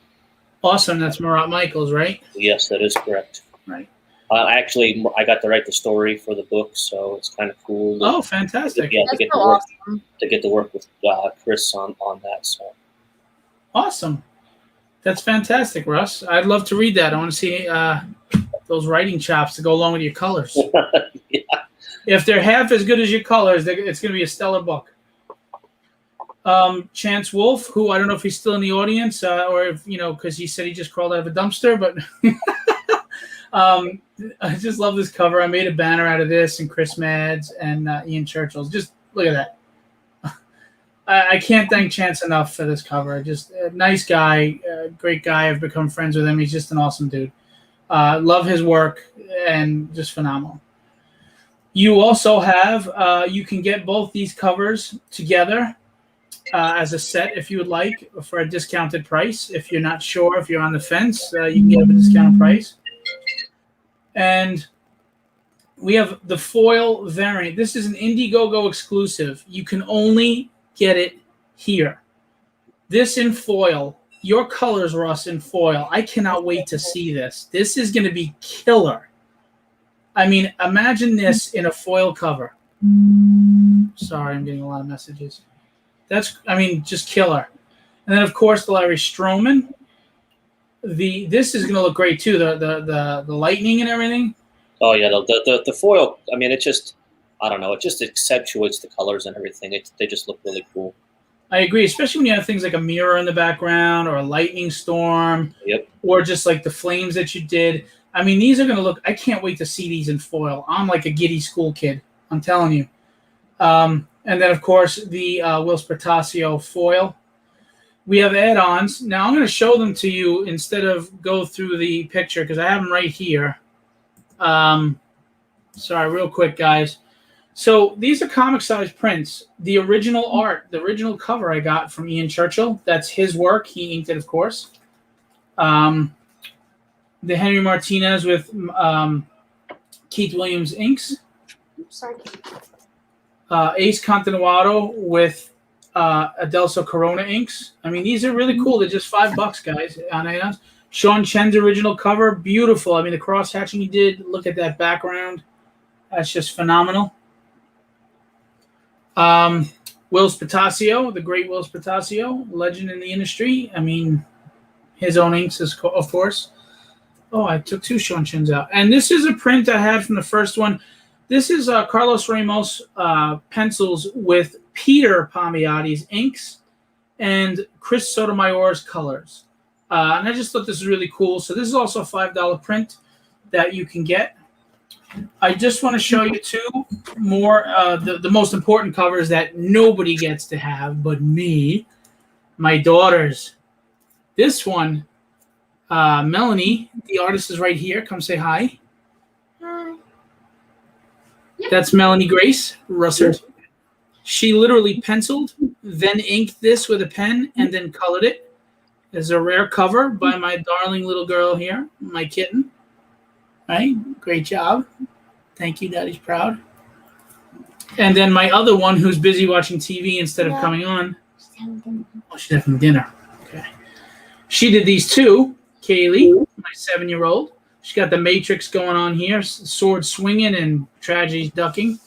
[SPEAKER 1] Awesome. That's Marat Michaels, right?
[SPEAKER 2] Yes, that is correct.
[SPEAKER 1] Right.
[SPEAKER 2] Actually, I got to write the story for the book, so it's kind of cool.
[SPEAKER 1] Oh, fantastic.
[SPEAKER 2] Yeah,
[SPEAKER 3] That's so awesome.
[SPEAKER 2] to get to work with Chris on that. So
[SPEAKER 1] Awesome. That's fantastic, Russ. I'd love to read that. I want to see those writing chops to go along with your colors.
[SPEAKER 2] Yeah.
[SPEAKER 1] If they're half as good as your colors, it's going to be a stellar book. Chance Wolf, who I don't know if he's still in the audience or if, because he said he just crawled out of a dumpster, but I just love this cover. I made a banner out of this and Chris Mads and Ian Churchill's. Just look at that. I can't thank Chance enough for this cover. Just a nice guy, great guy. I've become friends with him. He's just an awesome dude. Love his work and just phenomenal. You also have, you can get both these covers together as a set if you would like for a discounted price. If you're not sure, if you're on the fence, you can get a discounted price. And we have the foil variant. This is an Indiegogo exclusive. You can only get it here. This in foil. Your colors, Russ, in foil. I cannot wait to see this. This is going to be killer. I mean, imagine this in a foil cover. Sorry, I'm getting a lot of messages. Just killer. And then, of course, the Larry Stroman. This is going to look great too. The lightning and everything.
[SPEAKER 2] Oh yeah, the foil. I mean, it just, I don't know. It just accentuates the colors and everything. They just look really cool.
[SPEAKER 1] I agree, especially when you have things like a mirror in the background or a lightning storm.
[SPEAKER 2] Yep. Or
[SPEAKER 1] just like the flames that you did. I mean, these are going to look. I can't wait to see these in foil. I'm like a giddy school kid. I'm telling you. And then, of course, the Will Spartasio foil. We have add-ons. Now, I'm going to show them to you instead of go through the picture because I have them right here. Sorry, real quick, guys. So these are comic-sized prints. The original art, the original cover I got from Ian Churchill. That's his work. He inked it, of course. The Henry Martinez with Keith Williams inks.
[SPEAKER 3] Sorry.
[SPEAKER 1] Ace Continuado with Adelso Corona inks. I mean, these are really cool. They're just $5, guys. On Sean Chen's original cover, beautiful. I mean, the cross hatching he did. Look at that background. That's just phenomenal. Will Spartasio, the great Will Spartasio, legend in the industry. I mean, his own inks, of course. Oh, I took 2 Sean Chins out. And this is a print I had from the first one. This is Carlos Ramos pencils with Peter Palmiotti's inks and Chris Sotomayor's colors. And I just thought this was really cool. So this is also a $5 print that you can get. I just want to show you 2 more, the most important covers that nobody gets to have but me, my daughters. This one, Melanie, the artist is right here. Come say hi.
[SPEAKER 4] Hi.
[SPEAKER 1] That's Melanie Grace Russert. She literally penciled, then inked this with a pen, and then colored it. There's a rare cover by my darling little girl here, my kitten. Right? Great job. Thank you, Daddy's proud. And then my other one who's busy watching TV instead of coming on. Oh, she's having dinner. Okay. She did these 2. Kaylee, my 7-year-old. She got the Matrix going on here, sword swinging and tragedies ducking.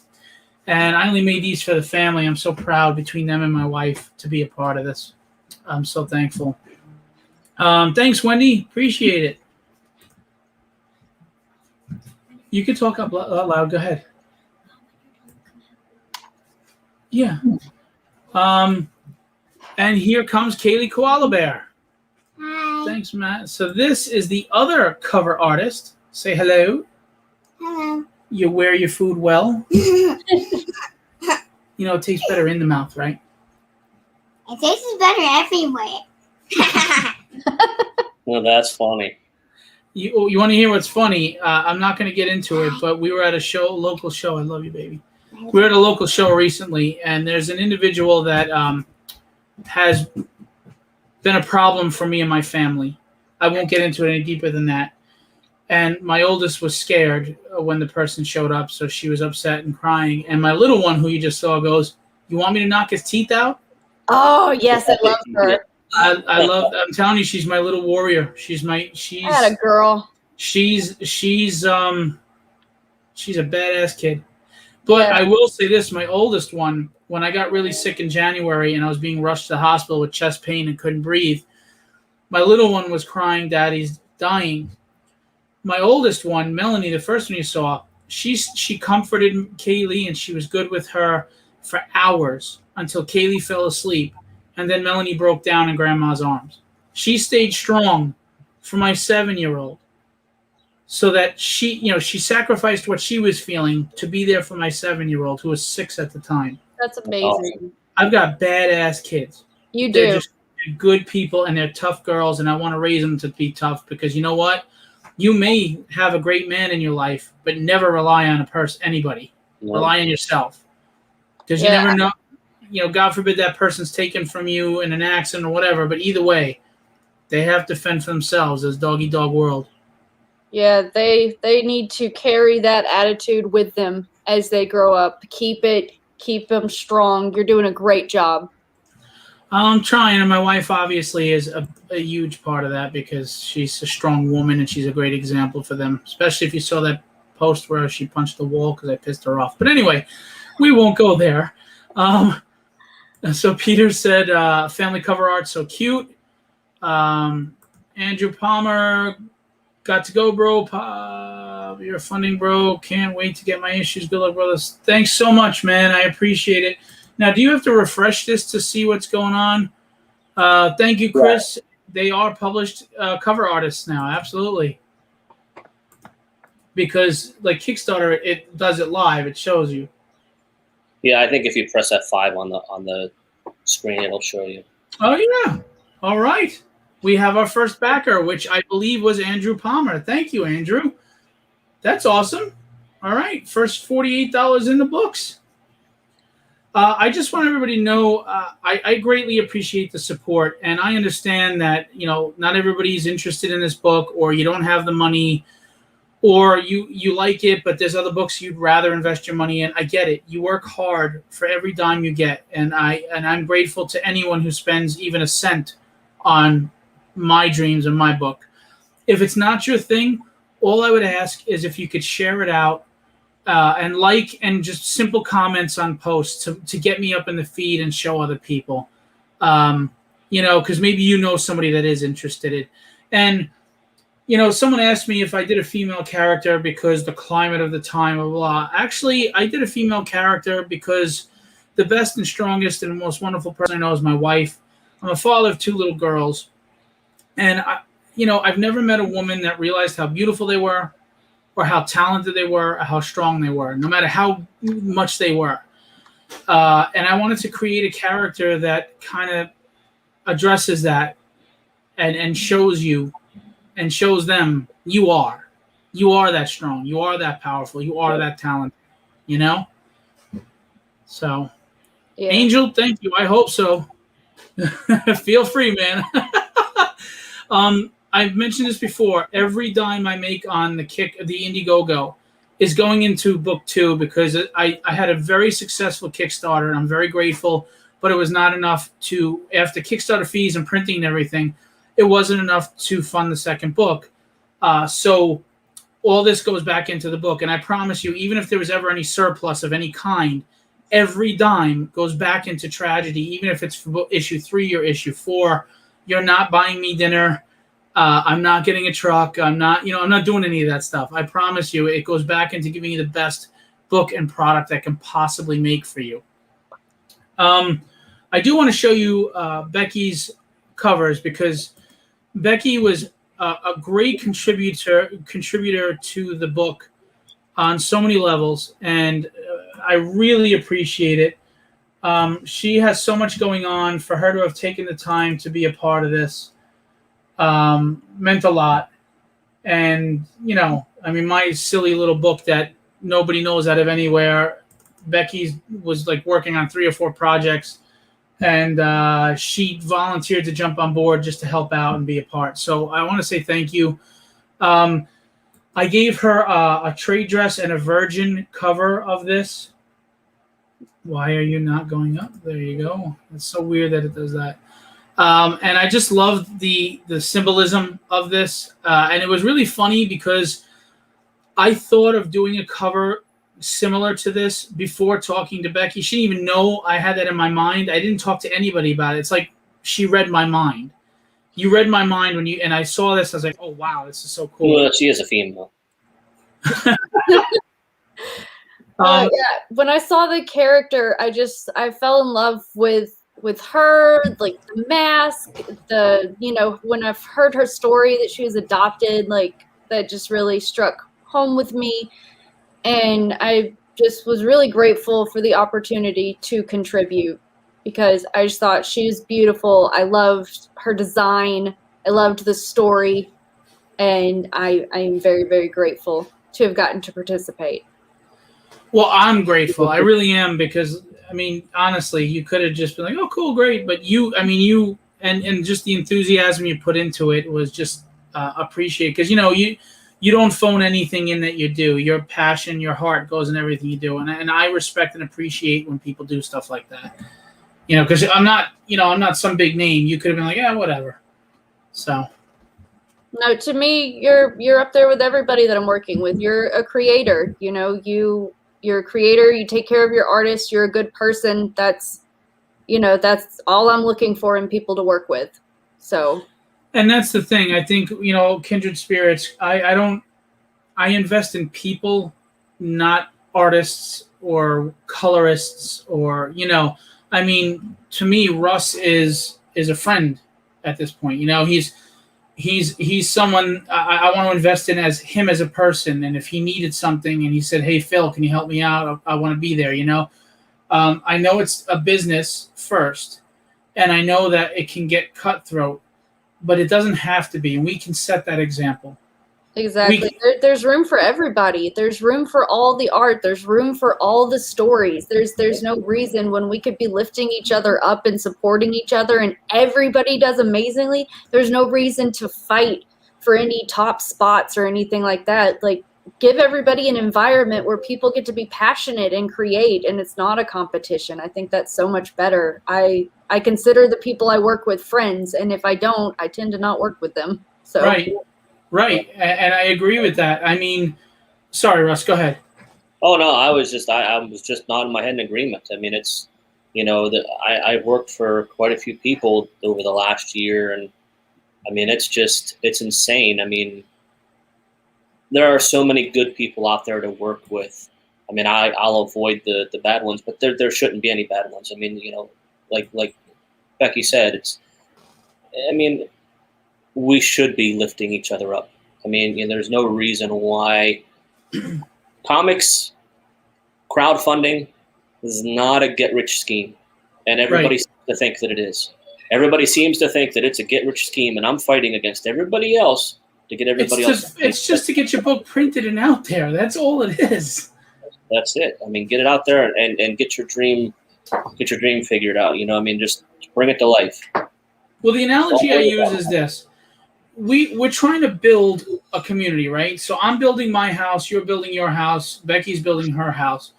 [SPEAKER 1] And I only made these for the family. I'm so proud between them and my wife to be a part of this. I'm so thankful. Thanks, Wendy. Appreciate it. You can talk up loud. Go ahead. Yeah. And here comes Kaylee Koala Bear.
[SPEAKER 4] Hi.
[SPEAKER 1] Thanks, Matt. So this is the other cover artist. Say hello.
[SPEAKER 4] Hello.
[SPEAKER 1] You wear your food well. You know, it tastes better in the mouth, right?
[SPEAKER 4] It tastes better everywhere.
[SPEAKER 2] Well, that's funny.
[SPEAKER 1] You want to hear what's funny? I'm not going to get into it, but we were at a local show. I love you, baby. We were at a local show recently, and there's an individual that has been a problem for me and my family. I won't get into it any deeper than that. And my oldest was scared when the person showed up, so she was upset and crying. And my little one, who you just saw, goes, "You want me to knock his teeth out?"
[SPEAKER 3] Oh yes, I love her.
[SPEAKER 1] I love. I'm telling you, she's my little warrior. She's
[SPEAKER 3] I had a girl.
[SPEAKER 1] She's a badass kid. But
[SPEAKER 3] Yeah.
[SPEAKER 1] I will say this: my oldest one, when I got really sick in January and I was being rushed to the hospital with chest pain and couldn't breathe, my little one was crying, "Daddy's dying." My oldest one, Melanie, the first one you saw, she comforted Kaylee and she was good with her for hours until Kaylee fell asleep. And then Melanie broke down in Grandma's arms. She stayed strong for my 7-year-old so that she sacrificed what she was feeling to be there for my 7-year-old who was 6 at the time.
[SPEAKER 3] That's amazing.
[SPEAKER 1] I've got badass kids.
[SPEAKER 3] You
[SPEAKER 1] They're
[SPEAKER 3] do.
[SPEAKER 1] just good people and they're tough girls, and I want to raise them to be tough because you know what? You may have a great man in your life, but never rely on anybody.
[SPEAKER 2] No.
[SPEAKER 1] Rely on yourself. Because you
[SPEAKER 3] Yeah.
[SPEAKER 1] never know, God forbid that person's taken from you in an accident or whatever, but either way, they have to fend for themselves as dog-eat-dog world.
[SPEAKER 3] Yeah, they need to carry that attitude with them as they grow up. Keep them strong. You're doing a great job.
[SPEAKER 1] I'm trying, and my wife obviously is a huge part of that because she's a strong woman and she's a great example for them, especially if you saw that post where she punched the wall because I pissed her off. But anyway, we won't go there. So Peter said, family cover art, so cute. Andrew Palmer, got to go, bro. You're a funding bro. Can't wait to get my issues. Good luck, brothers. Thanks so much, man. I appreciate it. Now, do you have to refresh this to see what's going on? Thank you, Chris. They are published cover artists now. Absolutely. Because like Kickstarter, it does it live. It shows you.
[SPEAKER 2] Yeah, I think if you press F5 on the screen, it'll show you.
[SPEAKER 1] Oh yeah. All right. We have our first backer, which I believe was Andrew Palmer. Thank you, Andrew. That's awesome. All right. First $48 in the books. I just want everybody to know I greatly appreciate the support, and I understand that not everybody's interested in this book, or you don't have the money, or you like it, but there's other books you'd rather invest your money in. I get it. You work hard for every dime you get, and I'm grateful to anyone who spends even a cent on my dreams and my book. If it's not your thing, all I would ask is if you could share it out. And and just simple comments on posts to get me up in the feed and show other people, because maybe somebody that is interested in. And, someone asked me if I did a female character because the climate of the time, blah, blah. Actually, I did a female character because the best and strongest and most wonderful person I know is my wife. I'm a father of 2 little girls. And, I've never met a woman that realized how beautiful they were, or how talented they were, or how strong they were, no matter how much they were. And I wanted to create a character that kind of addresses that and shows you and shows them you are that strong, you are that powerful, you are that talented, So,
[SPEAKER 3] Yeah.
[SPEAKER 1] Angel, thank you. I hope so. Feel free, man. I've mentioned this before. Every dime I make on the Indiegogo is going into book 2 because I had a very successful Kickstarter, and I'm very grateful, but it was not enough after Kickstarter fees and printing and everything, it wasn't enough to fund the second book. So all this goes back into the book. And I promise you, even if there was ever any surplus of any kind, every dime goes back into tragedy, even if it's for issue 3 or issue 4. You're not buying me dinner. I'm not getting a truck. I'm not doing any of that stuff. I promise you, it goes back into giving you the best book and product I can possibly make for you. I do want to show you Becky's covers because Becky was a great contributor to the book on so many levels, and I really appreciate it. She has so much going on. For her to have taken the time to be a part of this meant a lot. And, my silly little book that nobody knows out of anywhere, Becky was like working on 3 or 4 projects, and she volunteered to jump on board just to help out and be a part. So I want to say thank you. I gave her a trade dress and a virgin cover of this. Why are you not going up? There you go. It's so weird that it does that. And I just loved the symbolism of this. And it was really funny because I thought of doing a cover similar to this before talking to Becky. She didn't even know I had that in my mind. I didn't talk to anybody about it. It's like she read my mind. You read my mind and I saw this. I was like, oh, wow, this is so cool.
[SPEAKER 2] Well, she is a female.
[SPEAKER 3] Yeah, when I saw the character, I fell in love with her, like the mask, when I've heard her story that she was adopted, like that just really struck home with me. And I just was really grateful for the opportunity to contribute because I just thought she was beautiful. I loved her design. I loved the story. And I am very, very grateful to have gotten to participate.
[SPEAKER 1] Well, I'm grateful. I really am because, honestly, you could have just been like, oh, cool, great. But you and just the enthusiasm you put into it was just appreciated because, you don't phone anything in that you do. Your passion, your heart goes in everything you do. And I respect and appreciate when people do stuff like that. Because I'm not some big name. You could have been like, yeah, whatever. So.
[SPEAKER 3] No, to me, you're up there with everybody that I'm working with. You're a creator. You're a creator. You take care of your artists. You're a good person. That's all I'm looking for in people to work with. So.
[SPEAKER 1] And that's the thing. I think, kindred spirits, I invest in people, not artists or colorists or, to me, Russ is a friend at this point. He's someone I want to invest in as him as a person. And if he needed something and he said, hey, Phil, can you help me out? I want to be there, I know it's a business first, and I know that it can get cutthroat, but it doesn't have to be, and we can set that example.
[SPEAKER 3] Exactly. There's room for everybody. There's room for all the art. There's room for all the stories. There's no reason when we could be lifting each other up and supporting each other, and everybody does amazingly. There's no reason to fight for any top spots or anything like that. Like, give everybody an environment where people get to be passionate and create, and it's not a competition. I think that's so much better. I consider the people I work with friends, and if I don't, I tend to not work with them. So
[SPEAKER 1] Right, and I agree with that. I mean, sorry, Russ, go ahead.
[SPEAKER 2] Oh no, I was just nodding my head in agreement. I mean, it's that I worked for quite a few people over the last year, and I mean it's insane. I mean, there are so many good people out there to work with. I mean, I'll avoid the bad ones, but there shouldn't be any bad ones. I mean, like Becky said, we should be lifting each other up. I mean, there's no reason why comics crowdfunding is not a get-rich scheme, and everybody seems to think that it is. Everybody seems to think that it's a get-rich scheme, and I'm fighting against everybody else to get everybody else.
[SPEAKER 1] It's just to get your book printed and out there. That's all it is.
[SPEAKER 2] That's it. I mean, get it out there and get your dream figured out. Just bring it to life.
[SPEAKER 1] Well, the analogy I use is this. We're trying to build a community, right? So I'm building my house, you're building your house, Becky's building her house.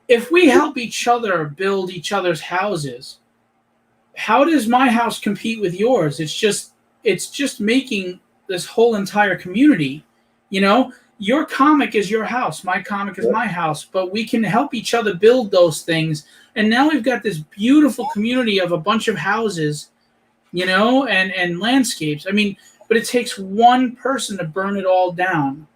[SPEAKER 1] If we help each other build each other's houses, how does my house compete with yours? It's just making this whole entire community. Your comic is your house, my comic is my house, but we can help each other build those things. And now we've got this beautiful community of a bunch of houses, and landscapes. I mean, but it takes one person to burn it all down.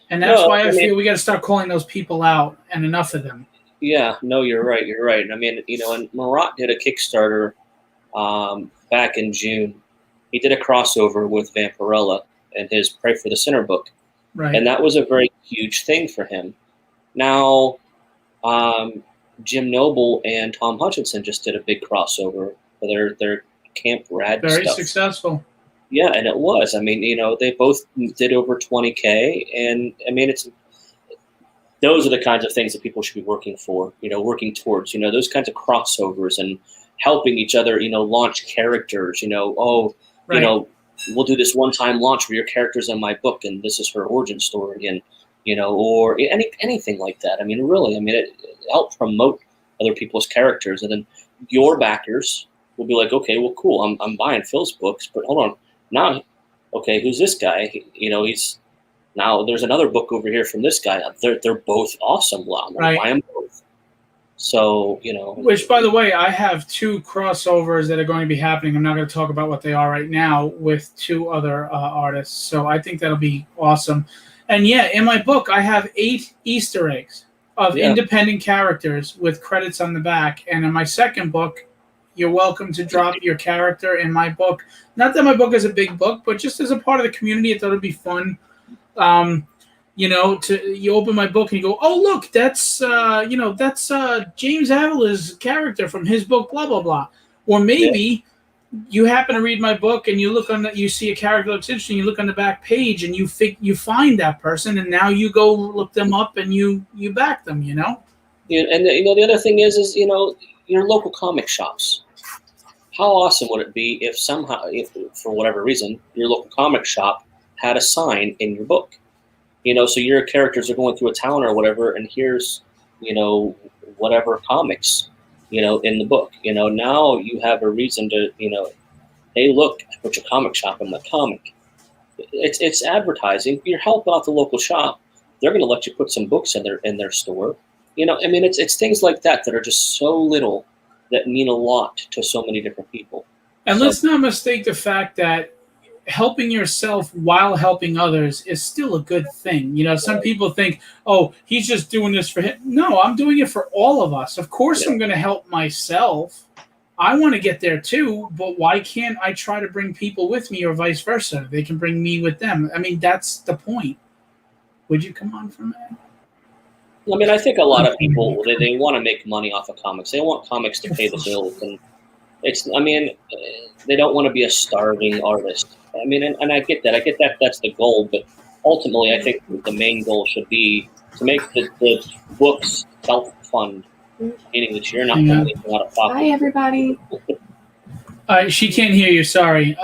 [SPEAKER 1] And that's why I feel we got to start calling those people out, and enough of them.
[SPEAKER 2] Yeah, no, you're right. You're right. I mean, and Marat did a Kickstarter back in June. He did a crossover with Vampirella and his Pray for the Sinner book.
[SPEAKER 1] Right.
[SPEAKER 2] And that was a very huge thing for him. Now, Jim Noble and Tom Hutchinson just did a big crossover for their Camp Rad
[SPEAKER 1] Very
[SPEAKER 2] stuff.
[SPEAKER 1] successful.
[SPEAKER 2] Yeah, and it was. I mean, they both did over 20K, and I mean, those are the kinds of things that people should be working for, working towards, those kinds of crossovers and helping each other, launch characters, we'll do this one-time launch where your character's in my book and this is her origin story, and, or anything like that. I mean, really, it helped promote other people's characters, and then your backers will be like, okay, well, cool, I'm buying Phil's books, but hold on, now, okay, who's this guy? Now there's another book over here from this guy. They're both awesome. Well, I'm going to buy them both. So,
[SPEAKER 1] Which, by the way, I have 2 crossovers that are going to be happening. I'm not going to talk about what they are right now with 2 other artists. So I think that'll be awesome. And yeah, in my book, I have 8 Easter eggs of independent characters with credits on the back. And in my second book, you're welcome to drop your character in my book. Not that my book is a big book, but just as a part of the community, I thought it'd be fun. You open my book and you go, oh, look, that's James Avala's character from his book, blah, blah, blah. Or maybe you happen to read my book and you see a character that's interesting, you look on the back page and you find that person, and now you go look them up and you back them, Yeah,
[SPEAKER 2] and the other thing is your local comic shops. How awesome would it be if somehow, for whatever reason, your local comic shop had a sign in your book, so your characters are going through a town or whatever, and here's, whatever comics, in the book, now you have a reason to, hey, look, I put your comic shop in my comic. It's advertising. You're helping out the local shop. They're going to let you put some books in their store. It's things like that are just so little that mean a lot to so many different people.
[SPEAKER 1] And let's not mistake the fact that helping yourself while helping others is still a good thing. Some people think, oh, he's just doing this for him. No, I'm doing it for all of us. Of course, I'm going to help myself. I want to get there too, but why can't I try to bring people with me or vice versa? They can bring me with them. That's the point. Would you come on from that?
[SPEAKER 2] I mean, I think a lot of people they want to make money off of comics. They want comics to pay the bills, and they don't want to be a starving artist. I mean, and I get that. I get that that's the goal, but ultimately, I think the main goal should be to make the books self-fund, meaning that you're not paying out of pocket.
[SPEAKER 5] Hi, everybody.
[SPEAKER 1] She can't hear you. Sorry.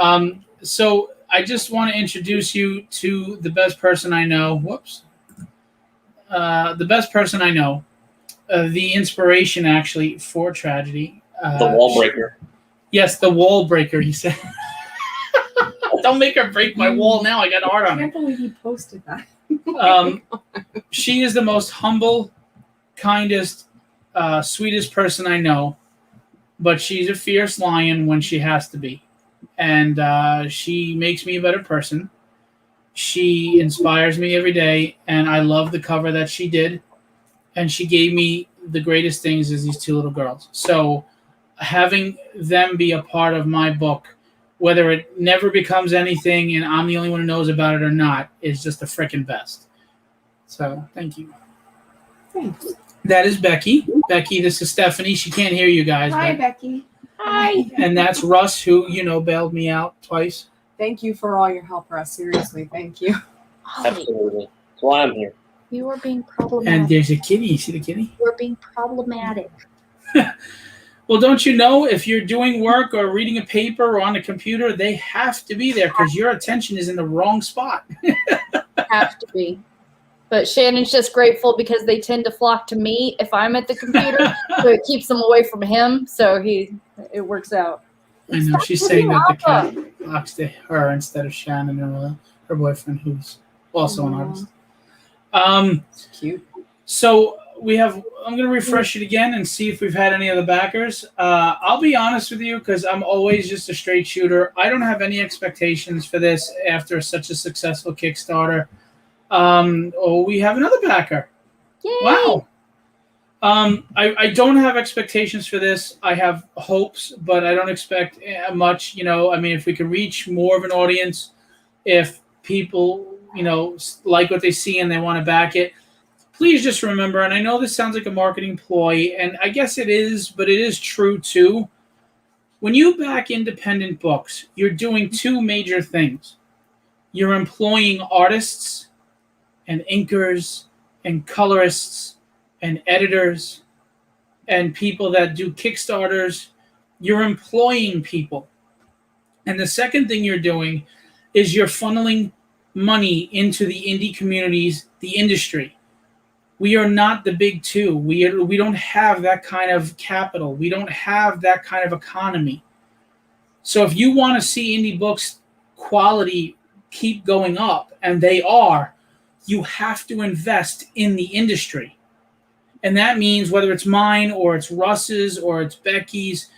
[SPEAKER 1] So I just want to introduce you to the best person I know. Whoops. The best person I know. The inspiration, actually, for tragedy.
[SPEAKER 2] The wall breaker.
[SPEAKER 1] Yes, the wall breaker. He said. Don't make her break my wall now. I got art on
[SPEAKER 5] I
[SPEAKER 1] it.
[SPEAKER 5] can't believe you posted that.
[SPEAKER 1] She is the most humble, kindest, sweetest person I know, but she's a fierce lion when she has to be. And she makes me a better person. She inspires me every day, and I love the cover that she did. And she gave me the greatest things as these two little girls. So having them be a part of my book, whether it never becomes anything and I'm the only one who knows about it or not, is just the frickin' best. So thank you.
[SPEAKER 5] Thanks.
[SPEAKER 1] That is Becky. Becky, this is Stephanie. She can't hear you guys.
[SPEAKER 5] Hi,
[SPEAKER 1] but-
[SPEAKER 5] Becky.
[SPEAKER 3] Hi.
[SPEAKER 1] and that's Russ, who, bailed me out twice.
[SPEAKER 5] Thank you for all your help, Russ. Seriously, thank you.
[SPEAKER 2] Absolutely. That's why I'm here.
[SPEAKER 3] You are being
[SPEAKER 1] And
[SPEAKER 3] problematic.
[SPEAKER 1] there's a kitty. You see the kitty?
[SPEAKER 3] You're being problematic.
[SPEAKER 1] Well, don't you know, if you're doing work or reading a paper or on a computer, they have to be there because your attention is in the wrong spot.
[SPEAKER 3] Have to be. But Shannon's just grateful because they tend to flock to me if I'm at the computer, so it keeps them away from him. So it works out.
[SPEAKER 1] I know. She's saying that the cat flocks to her instead of Shannon, her boyfriend, who's also an artist.
[SPEAKER 5] It's cute.
[SPEAKER 1] So I'm going to refresh it again and see if we've had any of the backers. I'll be honest with you because I'm always just a straight shooter. I don't have any expectations for this after such a successful Kickstarter. We have another backer.
[SPEAKER 3] Yay!
[SPEAKER 1] Wow. I don't have expectations for this. I have hopes, but I don't expect much. If we can reach more of an audience, if people, like what they see and they want to back it, please just remember, and I know this sounds like a marketing ploy, and I guess it is, but it is true too. When you back independent books, you're doing two major things. You're employing artists and inkers and colorists and editors and people that do Kickstarters. You're employing people. And the second thing you're doing is you're funneling money into the indie communities, the industry. We are not the big two. We don't have that kind of capital. We don't have that kind of economy. So if you want to see indie books quality keep going up, and they are, you have to invest in the industry. And that means whether it's mine or it's Russ's or it's Becky's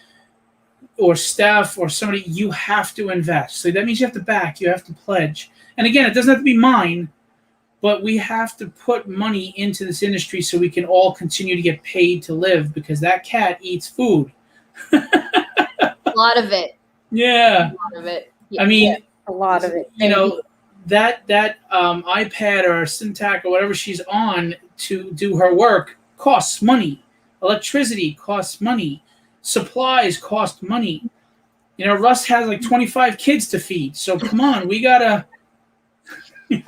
[SPEAKER 1] or Steph or somebody, you have to invest. So that means you have to back, you have to pledge. And again, it doesn't have to be mine, but we have to put money into this industry so we can all continue to get paid to live, because that cat eats food.
[SPEAKER 3] A lot of it.
[SPEAKER 1] Yeah.
[SPEAKER 3] A lot of it.
[SPEAKER 1] I mean,
[SPEAKER 3] a lot of it.
[SPEAKER 1] that iPad or Syntac or whatever she's on to do her work costs money. Electricity costs money. Supplies cost money. Russ has like 25 kids to feed. So come on, we gotta.
[SPEAKER 2] I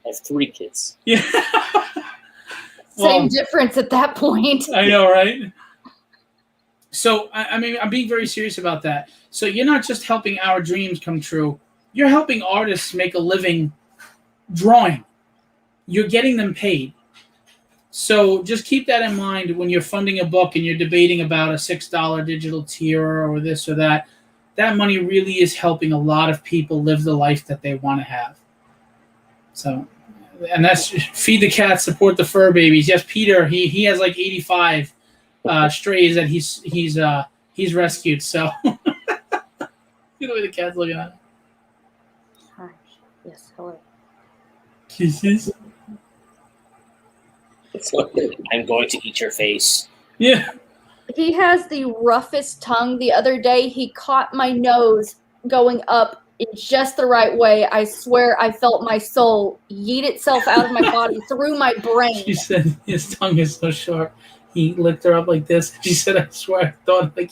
[SPEAKER 2] have 3 kids.
[SPEAKER 1] Yeah.
[SPEAKER 3] Same difference at that point.
[SPEAKER 1] I know, right? So, I'm being very serious about that. So you're not just helping our dreams come true. You're helping artists make a living drawing. You're getting them paid. So just keep that in mind when you're funding a book and you're debating about a $6 digital tier or this or that. That money really is helping a lot of people live the life that they want to have. So, and that's feed the cats, support the fur babies. Yes, Peter, he has like 85 strays that he's rescued. So, look at the way the cat's looking at him.
[SPEAKER 3] Hi. Yes, hello.
[SPEAKER 1] Kisses.
[SPEAKER 2] I'm going to eat your face.
[SPEAKER 1] Yeah.
[SPEAKER 3] He has the roughest tongue. The other day, he caught my nose going up in just the right way. I swear I felt my soul yeet itself out of my body through my brain.
[SPEAKER 1] She said his tongue is so sharp. He licked her up like this. She said, "I swear, I thought like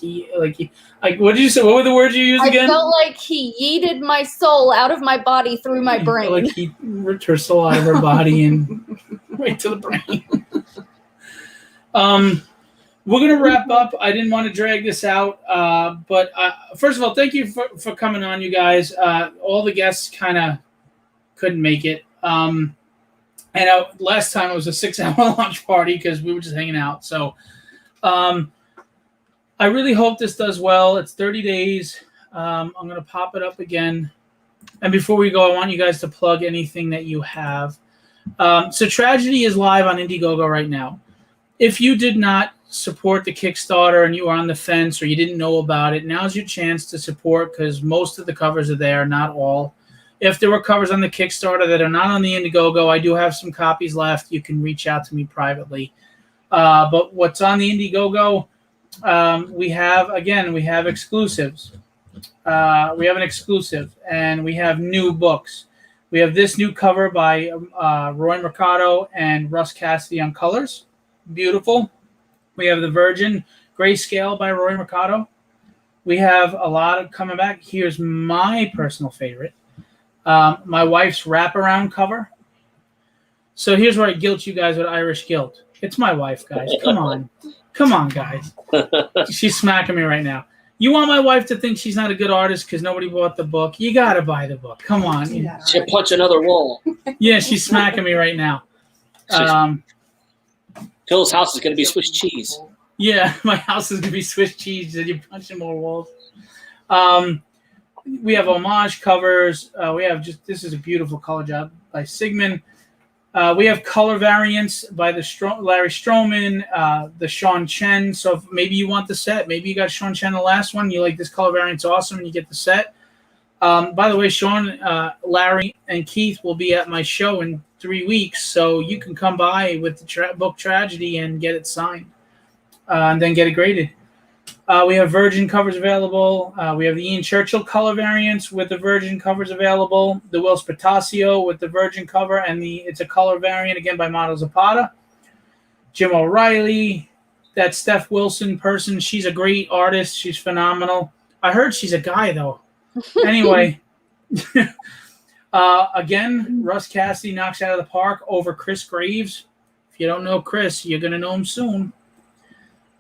[SPEAKER 1] what did you say? What were the words you used again?"
[SPEAKER 3] I felt like he yeeted my soul out of my body through my brain.
[SPEAKER 1] Like he ripped her soul out of her body and right to the brain. We're gonna wrap up. I didn't want to drag this out, but first of all, thank you for coming on, you guys. All the guests kind of couldn't make it. And last time it was a 6-hour launch party because we were just hanging out. So I really hope this does well. It's 30 days. I'm going to pop it up again. And before we go, I want you guys to plug anything that you have. So Tragedy is live on Indiegogo right now. If you did not support the Kickstarter and you are on the fence or you didn't know about it, now's your chance to support because most of the covers are there, not all. If there were covers on the Kickstarter that are not on the Indiegogo, I do have some copies left. You can reach out to me privately. But what's on the Indiegogo, we have exclusives. We have an exclusive, and we have new books. We have this new cover by Roy Mercado and Russ Cassidy on colors. Beautiful. We have The Virgin Grayscale by Roy Mercado. We have a lot of coming back. Here's my personal favorite. My wife's wraparound cover. So here's where I guilt you guys with Irish Guilt. It's my wife, guys. Come on. Come on, guys. She's smacking me right now. You want my wife to think she's not a good artist because nobody bought the book? You got to buy the book. Come on.
[SPEAKER 2] She'll punch another wall.
[SPEAKER 1] Yeah, she's smacking me right now.
[SPEAKER 2] Phil's house is going to be Swiss cheese.
[SPEAKER 1] Yeah, my house is going to be Swiss cheese and you're punching more walls. We have homage covers. We have this is a beautiful color job by Sigmund. We have color variants by the Larry Stroman, the Sean Chen. So if maybe you want the set, maybe you got Sean Chen the last one. You like this color variant's awesome, and you get the set. By the way, Sean, Larry, and Keith will be at my show in 3 weeks, so you can come by with the book Tragedy and get it signed, and then get it graded. We have Virgin covers available. We have the Ian Churchill color variants with the Virgin covers available. The Will Spatasio with the Virgin cover, and it's a color variant again by Model Zapata. Jim O'Reilly, that Steph Wilson person. She's a great artist. She's phenomenal. I heard she's a guy though. Anyway, again, Russ Cassidy knocks out of the park over Chris Graves. If you don't know Chris, you're gonna know him soon.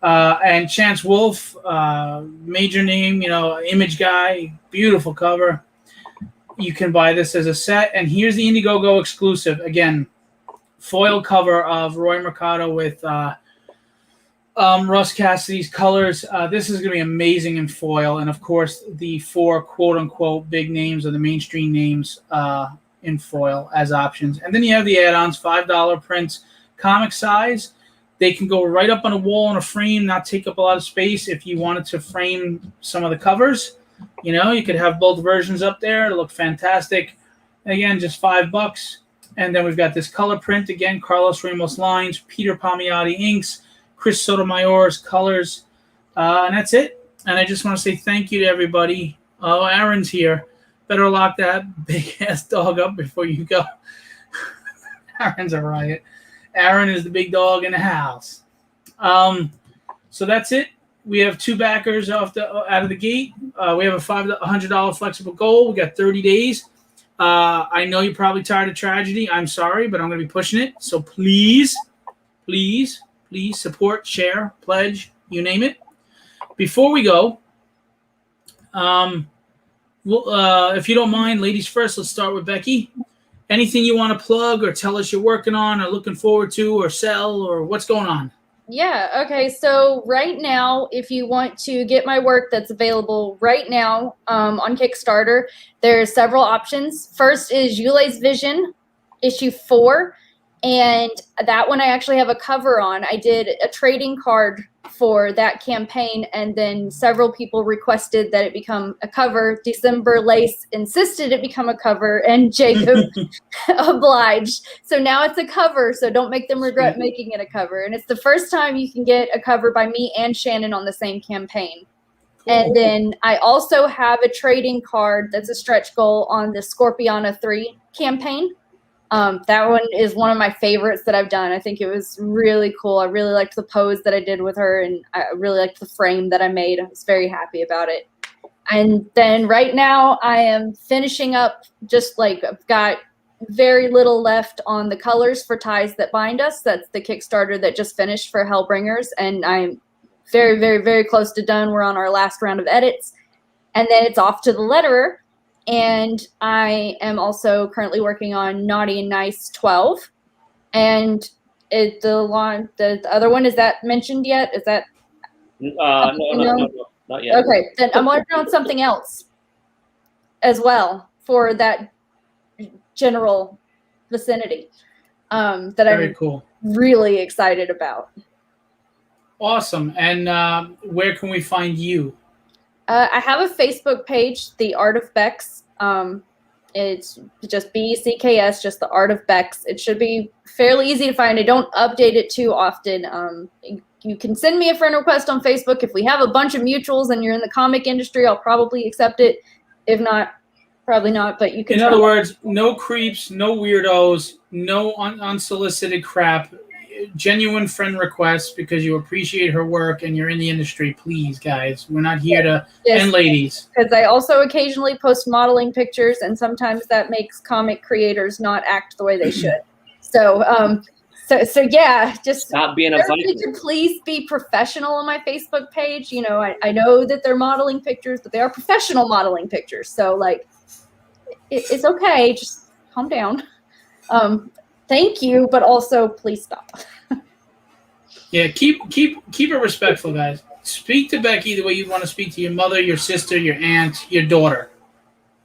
[SPEAKER 1] And Chance Wolf, major name, image guy, beautiful cover. You can buy this as a set. And here's the Indiegogo exclusive. Again, foil cover of Roy Mercado with Russ Cassidy's colors. This is going to be amazing in foil. And, of course, the 4 quote-unquote big names or the mainstream names in foil as options. And then you have the add-ons, $5 prints, comic size. They can go right up on a wall in a frame, not take up a lot of space. If you wanted to frame some of the covers, you could have both versions up there. It'll look fantastic. Again, just $5. And then we've got this color print. Again, Carlos Ramos lines, Peter Palmiotti inks, Chris Sotomayor's colors. And that's it. And I just want to say thank you to everybody. Oh, Aaron's here. Better lock that big-ass dog up before you go. Aaron's a riot. Aaron is the big dog in the house. So that's it. We have 2 backers out of the gate. We have a $100 flexible goal. We got 30 days. I know you're probably tired of Tragedy. I'm sorry, but I'm going to be pushing it. So please, please, please support, share, pledge, you name it. Before we go, if you don't mind, ladies first, let's start with Becky. Anything you want to plug or tell us you're working on or looking forward to or sell or what's going on?
[SPEAKER 3] Yeah, okay. So right now, if you want to get my work that's available right now on Kickstarter, there's several options. First is Yule's Vision, issue 4. And that one I actually have a cover on. I did a trading card for that campaign, and then several people requested that it become a cover. December Lace insisted it become a cover, and Jacob obliged. So now it's a cover, so don't make them regret making it a cover. And it's the first time you can get a cover by me and Shannon on the same campaign. And then I also have a trading card that's a stretch goal on the Scorpiana 3 campaign. That one is one of my favorites that I've done. I think it was really cool. I really liked the pose that I did with her, and I really liked the frame that I made. I was very happy about it. And then right now I am finishing up, just like I've got very little left on the colors for Ties That Bind Us. That's the Kickstarter that just finished for Hellbringers, and I'm very, very, very close to done. We're on our last round of edits, and then it's off to the letterer. And I am also currently working on Naughty and Nice 12, and the other one, is that mentioned yet? Is that
[SPEAKER 2] No, not yet.
[SPEAKER 3] okay? Then I'm working on something else as well for that general vicinity that
[SPEAKER 1] Very
[SPEAKER 3] I'm
[SPEAKER 1] cool.
[SPEAKER 3] really excited about.
[SPEAKER 1] Awesome. And where can we find you?
[SPEAKER 3] I have a Facebook page, The Art of Bex. It's just BECKS, just The Art of Bex. It should be fairly easy to find. I don't update it too often. You can send me a friend request on Facebook. If we have a bunch of mutuals and you're in the comic industry, I'll probably accept it. If not, probably not, but you can.
[SPEAKER 1] In other words, no creeps, no weirdos, no unsolicited crap. Genuine friend requests because you appreciate her work and you're in the industry. Please, guys, we're not here to.
[SPEAKER 3] Yes.
[SPEAKER 1] And ladies,
[SPEAKER 3] Because I also occasionally post modeling pictures, and sometimes that makes comic creators not act the way they should. So, so yeah, just
[SPEAKER 2] Stop being a
[SPEAKER 3] everybody
[SPEAKER 2] Viking.
[SPEAKER 3] to please be professional on my Facebook page. You know, I know that they're modeling pictures, but they are professional modeling pictures. So, like, it's okay. Just calm down. Thank you, but also please stop.
[SPEAKER 1] yeah, keep it respectful, guys. Speak to Becky the way you want to speak to your mother, your sister, your aunt, your daughter,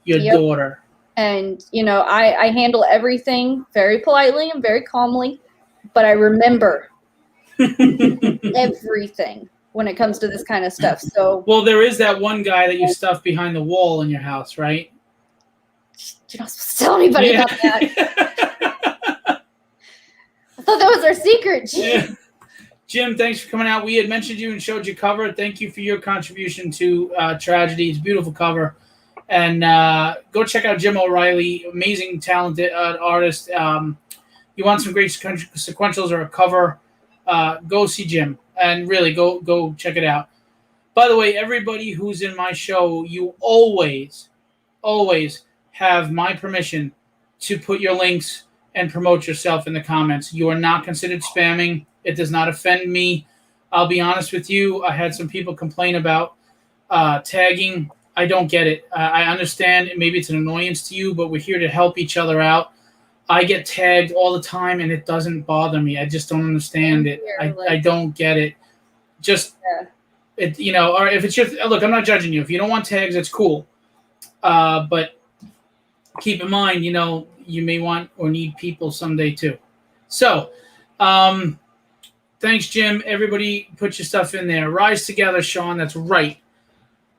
[SPEAKER 3] Yep.
[SPEAKER 1] daughter.
[SPEAKER 3] And, you know, I handle everything very politely and very calmly, but I remember everything when it comes to this kind of stuff. So
[SPEAKER 1] Well, there is that one guy that you stuff behind the wall in your house, right?
[SPEAKER 3] you're not supposed to tell anybody about that. I thought that was our secret. Gee.
[SPEAKER 1] Yeah. Jim, thanks for coming out. We had mentioned you and showed your cover. Thank you for your contribution to Tragedy. It's a beautiful cover. And go check out Jim O'Reilly, amazing, talented artist. You want some great sequentials or a cover, go see Jim. And really, go check it out. By the way, everybody who's in my show, you always have my permission to put your links and promote yourself in the comments. You are not considered spamming. It does not offend me. I'll be honest with you. I had some people complain about tagging. I don't get it. I understand maybe it's an annoyance to you, but we're here to help each other out. I get tagged all the time, and it doesn't bother me. I just don't understand it. I don't get it. Just, it, you know, or if it's your look, I'm not judging you. If you don't want tags, it's cool. But keep in mind, you know, you may want or need people someday too. So, thanks, Jim. Everybody put your stuff in there. Rise together, Sean. That's right.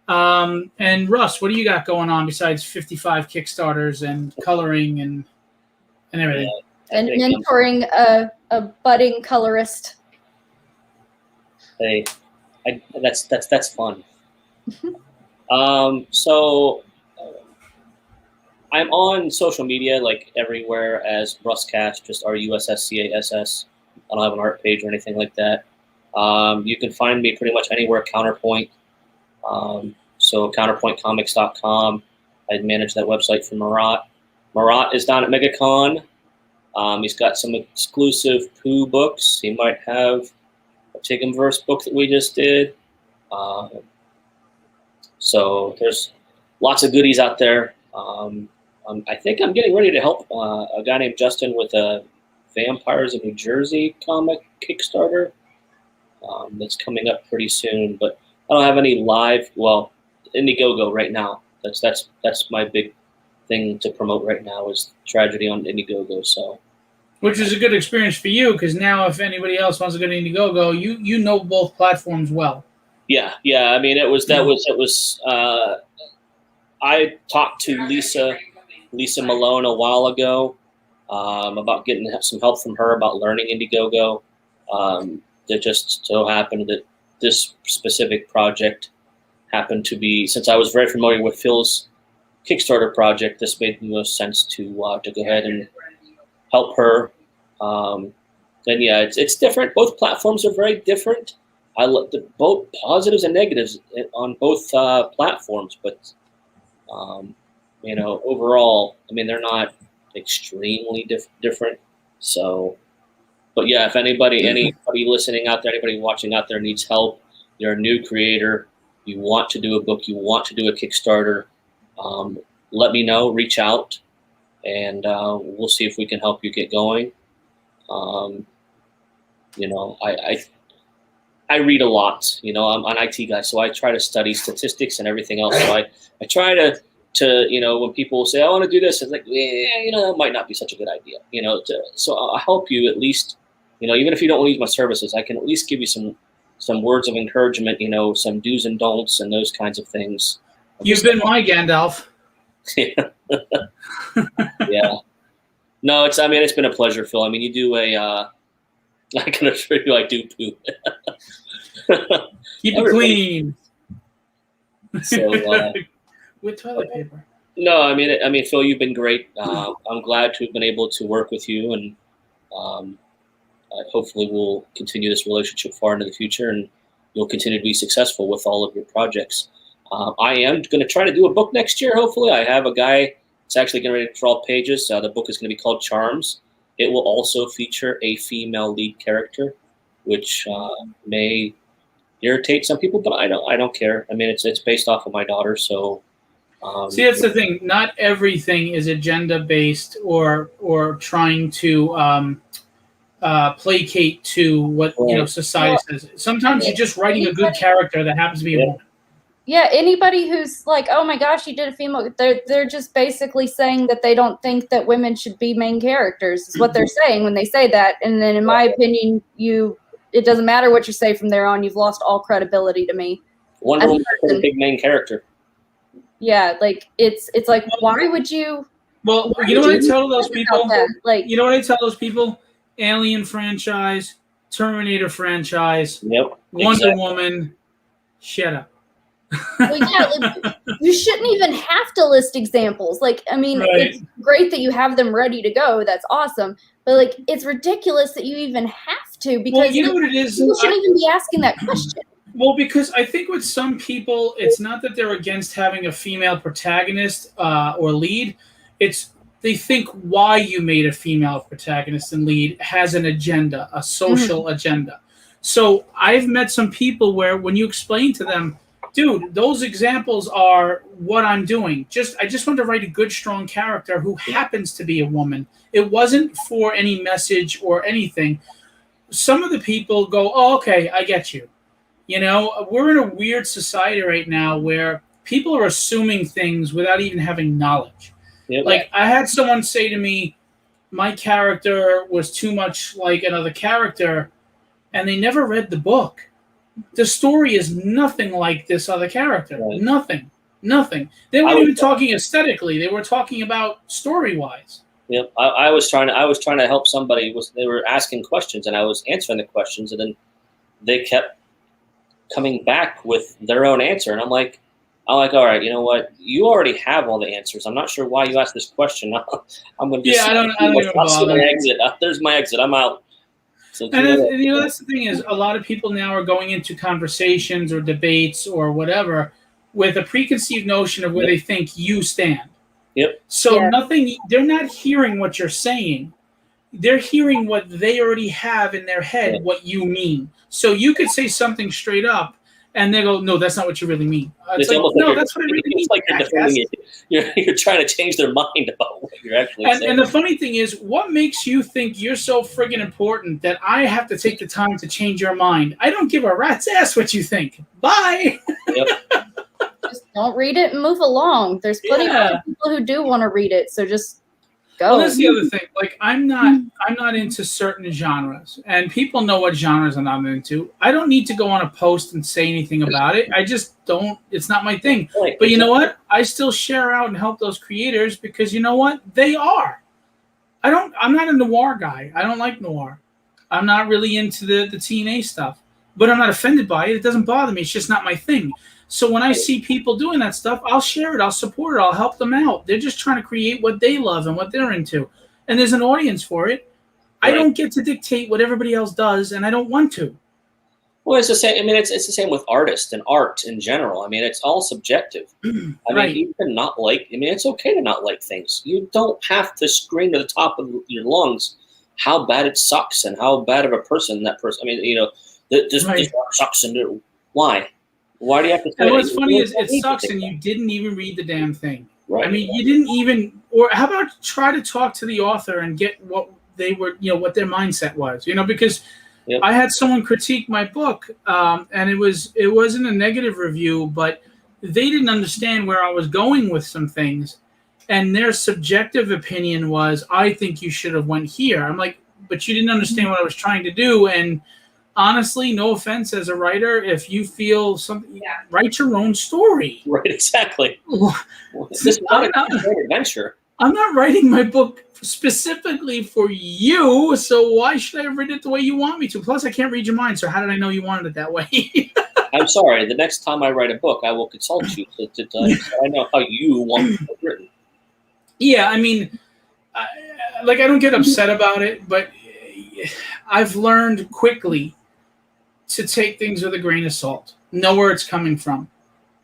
[SPEAKER 1] And Russ, what do you got going on besides 55 Kickstarters and coloring and everything?
[SPEAKER 3] And mentoring a budding colorist.
[SPEAKER 2] Hey, that's fun. So I'm on social media like everywhere as Russcast, just RUSSCASS. I don't have an art page or anything like that. You can find me pretty much anywhere Counterpoint. So counterpointcomics.com. I manage that website for Marat. Marat is down at MegaCon. He's got some exclusive Pooh books. He might have a Tigumverse book that we just did. So there's lots of goodies out there. I think I'm getting ready to help a guy named Justin with a Vampires of New Jersey comic Kickstarter that's coming up pretty soon. But I don't have any live. Well, Indiegogo right now. That's my big thing to promote right now is Tragedy on Indiegogo. So,
[SPEAKER 1] which is a good experience for you because now if anybody else wants to go to Indiegogo, you know both platforms well.
[SPEAKER 2] Yeah. I mean, it was. I talked to Lisa Malone a while ago about getting some help from her about learning Indiegogo. It just so happened that this specific project happened to be, since I was very familiar with Phil's Kickstarter project, this made the most sense to go ahead and help her. And yeah, it's different. Both platforms are very different. I look at both positives and negatives on both platforms, but overall, I mean, they're not extremely different. So, but yeah, if anybody listening out there, anybody watching out there needs help, you're a new creator, you want to do a book, you want to do a Kickstarter, let me know, reach out, and we'll see if we can help you get going. I read a lot. I'm an IT guy, so I try to study statistics and everything else. So I try to when people say I want to do this, it's like, it might not be such a good idea. So I'll help you at least. Even if you don't want to use my services, I can at least give you some words of encouragement. Some do's and don'ts and those kinds of things.
[SPEAKER 1] You've been my Gandalf.
[SPEAKER 2] Yeah. No, it's been a pleasure, Phil. I mean, you do I can assure you I do poo.
[SPEAKER 1] Keep it clean.
[SPEAKER 2] So,
[SPEAKER 1] with toilet paper.
[SPEAKER 2] No, I mean, Phil, you've been great. I'm glad to have been able to work with you, and hopefully we'll continue this relationship far into the future, and you'll continue to be successful with all of your projects. I am going to try to do a book next year, hopefully. I have a guy that's actually going to draw pages. The book is going to be called Charms. It will also feature a female lead character, which may irritate some people, but I don't care. I mean, it's based off of my daughter, so.
[SPEAKER 1] See, that's the thing. Not everything is agenda-based or trying to placate to what society says. Sometimes you're just writing a good character that happens to be a woman.
[SPEAKER 3] Yeah, anybody who's like, oh my gosh, you did a female, they're just basically saying that they don't think that women should be main characters, is what they're saying when they say that. And then in my opinion, it doesn't matter what you say from there on, you've lost all credibility to me.
[SPEAKER 2] Wonder Woman is a big main character.
[SPEAKER 3] Yeah, like it's like, why would you?
[SPEAKER 1] Well, you know what I tell those people?
[SPEAKER 3] Like,
[SPEAKER 1] you know what I tell those people? Alien franchise, Terminator franchise, Wonder Woman. Shut up.
[SPEAKER 3] Well, yeah, like, you shouldn't even have to list examples. Like, I mean, It's great that you have them ready to go. That's awesome. But like, it's ridiculous that you even have to, because
[SPEAKER 1] you know what it is?
[SPEAKER 3] You shouldn't even be asking that question.
[SPEAKER 1] Well, because I think with some people, it's not that they're against having a female protagonist or lead. It's they think why you made a female protagonist and lead has an agenda, a social agenda. So I've met some people where when you explain to them, dude, those examples are what I'm doing. I just want to write a good, strong character who happens to be a woman. It wasn't for any message or anything. Some of the people go, oh, okay, I get you. We're in a weird society right now where people are assuming things without even having knowledge. Yep. Like, I had someone say to me, my character was too much like another character, and they never read the book. The story is nothing like this other character. Right. Nothing. They weren't even talking aesthetically. They were talking about story-wise.
[SPEAKER 2] Yep. I was trying to help somebody. They were asking questions, and I was answering the questions, and then they kept coming back with their own answer, and I'm like, all right, you know what? You already have all the answers. I'm not sure why you asked this question. I'm going to just
[SPEAKER 1] I don't even bother.
[SPEAKER 2] Exit. There's my exit. I'm out. So,
[SPEAKER 1] that's the thing is, a lot of people now are going into conversations or debates or whatever with a preconceived notion of where they think you stand.
[SPEAKER 2] Yep.
[SPEAKER 1] So they're not hearing what you're saying. They're hearing what they already have in their head, what you mean. So you could say something straight up, and they go, no, that's not what you really mean. It's like, no, that's what I really mean.
[SPEAKER 2] It's like you're defending it. You're trying to change their mind about what you're actually saying.
[SPEAKER 1] And the funny thing is, what makes you think you're so friggin' important that I have to take the time to change your mind? I don't give a rat's ass what you think. Bye. Yep.
[SPEAKER 3] Just don't read it and move along. There's plenty of people who do want to read it, so just go.
[SPEAKER 1] Well, that's the other thing. Like, I'm not into certain genres, and people know what genres I'm not into. I don't need to go on a post and say anything about it. I just don't. It's not my thing. Right. But you know what? I still share out and help those creators because you know what? They are. I'm not a noir guy. I don't like noir. I'm not really into the TNA stuff. But I'm not offended by it. It doesn't bother me. It's just not my thing. So when I see people doing that stuff, I'll share it, I'll support it, I'll help them out. They're just trying to create what they love and what they're into. And there's an audience for it. I
[SPEAKER 2] Right.
[SPEAKER 1] don't get to dictate what everybody else does, and I don't want to.
[SPEAKER 2] Well, it's the same. I mean, it's the same with artists and art in general. I mean, it's all subjective. I
[SPEAKER 1] Right.
[SPEAKER 2] mean, you can not like. I mean, it's okay to not like things. You don't have to scream to the top of your lungs how bad it sucks and how bad of a person that person. I mean, you know, this
[SPEAKER 1] Right.
[SPEAKER 2] art sucks. And why? Why do you have to say
[SPEAKER 1] And
[SPEAKER 2] it?
[SPEAKER 1] what's funny is
[SPEAKER 2] You
[SPEAKER 1] it
[SPEAKER 2] don't need to
[SPEAKER 1] sucks,
[SPEAKER 2] think
[SPEAKER 1] and you didn't even read the damn thing.
[SPEAKER 2] Right.
[SPEAKER 1] I mean, you didn't even, or how about try to talk to the author and get what they were, what their mindset was, because
[SPEAKER 2] Yep.
[SPEAKER 1] I had someone critique my book, and it wasn't a negative review, but they didn't understand where I was going with some things, and their subjective opinion was, I think you should have went here. I'm like, but you didn't understand what I was trying to do, and honestly, no offense as a writer, if you feel something, write your own story.
[SPEAKER 2] Right. Exactly. This is
[SPEAKER 1] I'm
[SPEAKER 2] not
[SPEAKER 1] not-
[SPEAKER 2] a great adventure.
[SPEAKER 1] I'm not writing my book specifically for you, so why should I have written it the way you want me to? Plus, I can't read your mind, so how did I know you wanted it that way?
[SPEAKER 2] I'm sorry. The next time I write a book, I will consult you so I know how you want it written.
[SPEAKER 1] Yeah, I mean, I don't get upset about it, but I've learned quickly to take things with a grain of salt, know where it's coming from,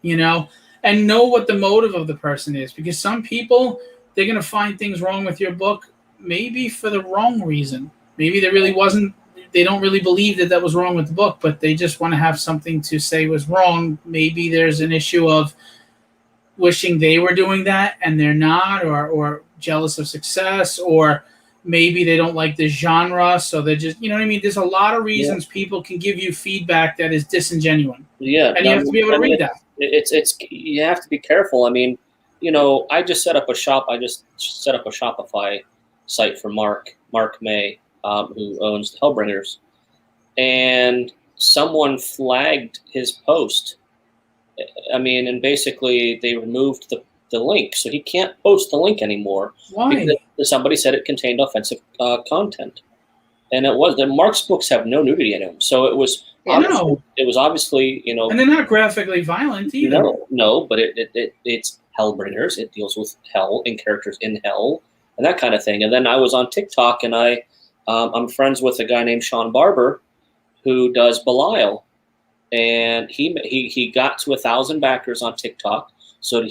[SPEAKER 1] and know what the motive of the person is, because some people, they're going to find things wrong with your book, maybe for the wrong reason. Maybe they don't really believe that was wrong with the book, but they just want to have something to say was wrong. Maybe there's an issue of wishing they were doing that and they're not, or jealous of success, or maybe they don't like the genre, so they're just, what I mean? There's a lot of reasons people can give you feedback that is disingenuous,
[SPEAKER 2] Yeah.
[SPEAKER 1] and you have to be able to read that.
[SPEAKER 2] It's you have to be careful. I mean, I just set up a shop. I just set up a Shopify site for Mark May, who owns the Hellbringers, and someone flagged his post. I mean, and basically they removed the link, so he can't post the link anymore.
[SPEAKER 1] Why?
[SPEAKER 2] Because somebody said it contained offensive content, and it was. Mark's books have no nudity in them, so it was.
[SPEAKER 1] No.
[SPEAKER 2] It was obviously,
[SPEAKER 1] And they're not graphically violent either.
[SPEAKER 2] No, but it's Hellbringers. It deals with hell and characters in hell and that kind of thing. And then I was on TikTok, and I'm friends with a guy named Sean Barber, who does Belial, and he got to 1,000 backers on TikTok. So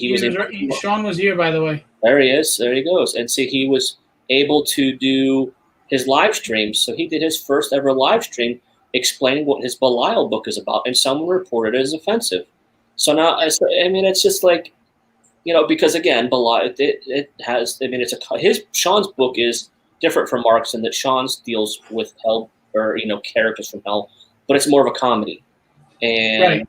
[SPEAKER 1] Sean was here, by the way.
[SPEAKER 2] There he is. There he goes. And see, he was able to do his live streams. So he did his first ever live stream explaining what his Belial book is about, and someone reported it as offensive. So now, I mean, it's just like, because again, Belial, it has, I mean, Sean's book is different from Mark's in that Sean's deals with hell, or, characters from hell, but it's more of a comedy. And,
[SPEAKER 1] Right.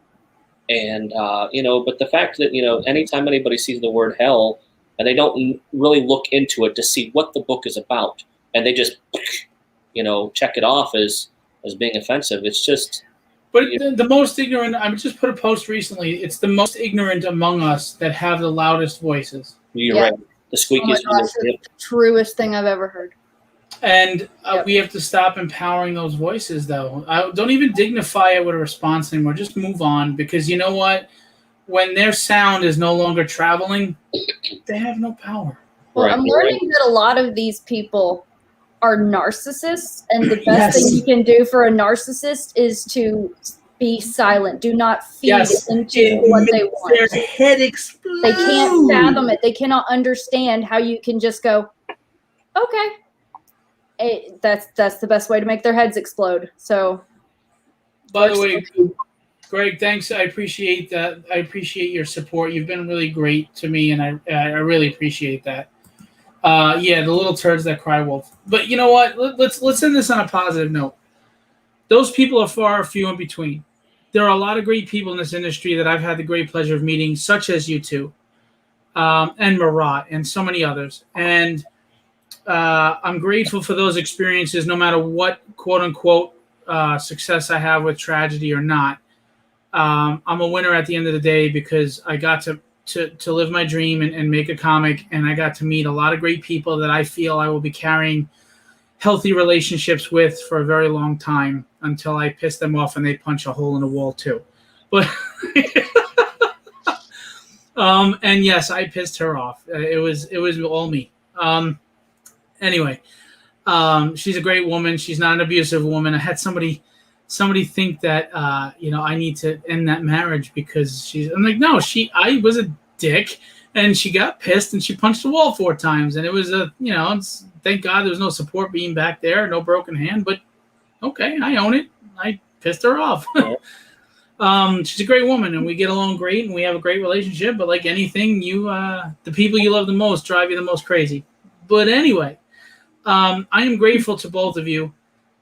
[SPEAKER 2] And, but the fact that, anytime anybody sees the word hell and they don't really look into it to see what the book is about, and they just, check it off as being offensive, it's just.
[SPEAKER 1] But the most ignorant, I just put a post recently, it's the most ignorant among us that have the loudest voices.
[SPEAKER 2] You're
[SPEAKER 3] Yeah.
[SPEAKER 2] right. The
[SPEAKER 3] Oh my
[SPEAKER 2] squeakiest.
[SPEAKER 3] gosh, the truest thing I've ever heard.
[SPEAKER 1] And
[SPEAKER 3] Yep.
[SPEAKER 1] we have to stop empowering those voices, though. Don't even dignify it with a response anymore. Just move on, because you know what? When their sound is no longer traveling, they have no power.
[SPEAKER 3] Well,
[SPEAKER 2] Right,
[SPEAKER 3] I'm
[SPEAKER 2] you're
[SPEAKER 3] learning that a lot of these people are narcissists, and the best
[SPEAKER 1] Yes.
[SPEAKER 3] thing you can do for a narcissist is to be silent. Do not feed
[SPEAKER 1] Yes.
[SPEAKER 3] into what they want.
[SPEAKER 1] Their head explodes.
[SPEAKER 3] They can't fathom it. They cannot understand how you can just go, okay. That's the best way to make their heads explode. So,
[SPEAKER 1] By the way, Greg, thanks. I appreciate that. I appreciate your support. You've been really great to me, and I really appreciate that. Yeah, the little turds that cry wolf. But you know what? Let's end this on a positive note. Those people are far few in between. There are a lot of great people in this industry that I've had the great pleasure of meeting, such as you two, and Marat, and so many others. And I'm grateful for those experiences, no matter what quote unquote success I have with tragedy or not. I'm a winner at the end of the day, because I got to live my dream and make a comic, and I got to meet a lot of great people that I feel I will be carrying healthy relationships with for a very long time, until I piss them off and they punch a hole in the wall too. But And yes, I pissed her off. It was all me. Anyway, she's a great woman. She's not an abusive woman. I had somebody think that I need to end that marriage because I'm like, no, I was a dick, and she got pissed and she punched the wall 4 times, and it was thank God there was no support being back there, no broken hand, but okay, I own it. I pissed her off. She's a great woman, and we get along great, and we have a great relationship. But like anything, the people you love the most drive you the most crazy. But anyway, I am grateful to both of you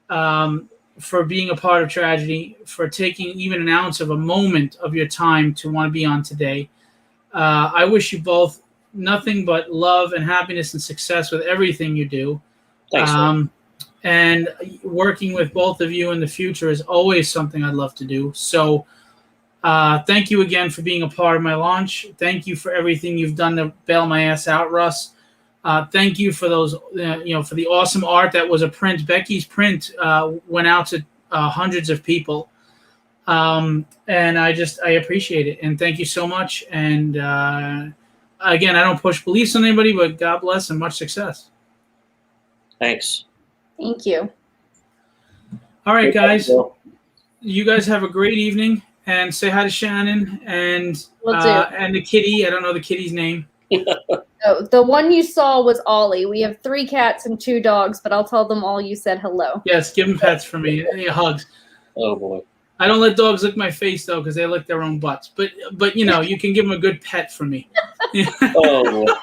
[SPEAKER 1] for being a part of Tragedy, for taking even an ounce of a moment of your time to want to be on today. I wish you both nothing but love and happiness and success with everything you do.
[SPEAKER 2] Thanks.
[SPEAKER 1] And working with both of you in the future is always something I'd love to do. So thank you again for being a part of my launch. Thank you for everything you've done to bail my ass out, Russ. Thank you for those, for the awesome art that was a print. Becky's print went out to hundreds of people. And I appreciate it. And thank you so much. And again, I don't push beliefs on anybody, but God bless and much success.
[SPEAKER 2] Thanks.
[SPEAKER 3] Thank you.
[SPEAKER 1] All right, guys. You guys have a great evening, and say hi to Shannon and
[SPEAKER 3] Will do.
[SPEAKER 1] And the kitty. I don't know the kitty's name.
[SPEAKER 3] Oh, the one you saw was Ollie. We have 3 cats and 2 dogs, but I'll tell them all you said hello.
[SPEAKER 1] Yes, give them pets for me. Hugs.
[SPEAKER 2] Oh boy.
[SPEAKER 1] I don't let dogs lick my face though, because they lick their own butts. But you can give them a good pet for me.
[SPEAKER 2] Oh boy.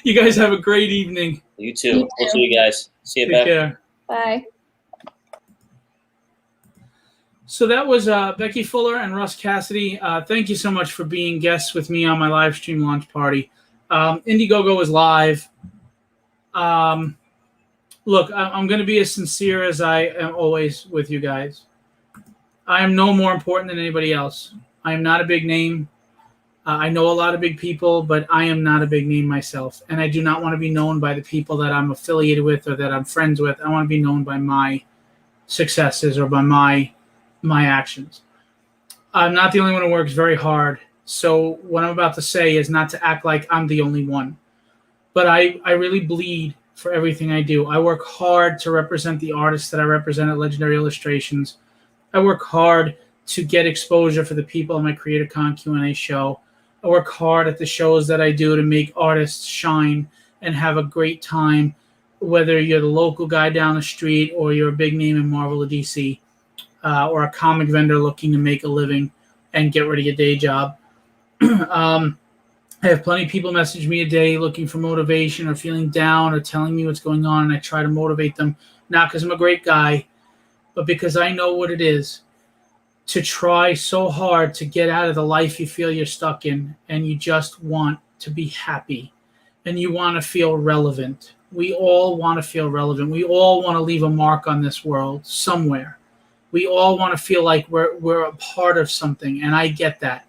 [SPEAKER 1] You guys have a great evening.
[SPEAKER 2] You too. We'll see you guys. See you
[SPEAKER 1] Take
[SPEAKER 2] back.
[SPEAKER 1] care.
[SPEAKER 3] Bye.
[SPEAKER 1] So that was Becky Fuller and Russ Cassidy. Thank you so much for being guests with me on my live stream launch party. Indiegogo is live. Look, I'm going to be as sincere as I am always with you guys. I am no more important than anybody else. I am not a big name. I know a lot of big people, but I am not a big name myself. And I do not want to be known by the people that I'm affiliated with or that I'm friends with. I want to be known by my successes or by my actions. I'm not the only one who works very hard. So what I'm about to say is not to act like I'm the only one. But I really bleed for everything I do. I work hard to represent the artists that I represent at Legendary Illustrations. I work hard to get exposure for the people on my CreatorCon Q&A show. I work hard at the shows that I do to make artists shine and have a great time, whether you're the local guy down the street or you're a big name in Marvel or DC, or a comic vendor looking to make a living and get rid of your day job. I have plenty of people message me a day looking for motivation or feeling down or telling me what's going on, and I try to motivate them, not because I'm a great guy, but because I know what it is to try so hard to get out of the life you feel you're stuck in, and you just want to be happy, and you want to feel relevant. We all want to feel relevant. We all want to leave a mark on this world somewhere. We all want to feel like we're a part of something, and I get that,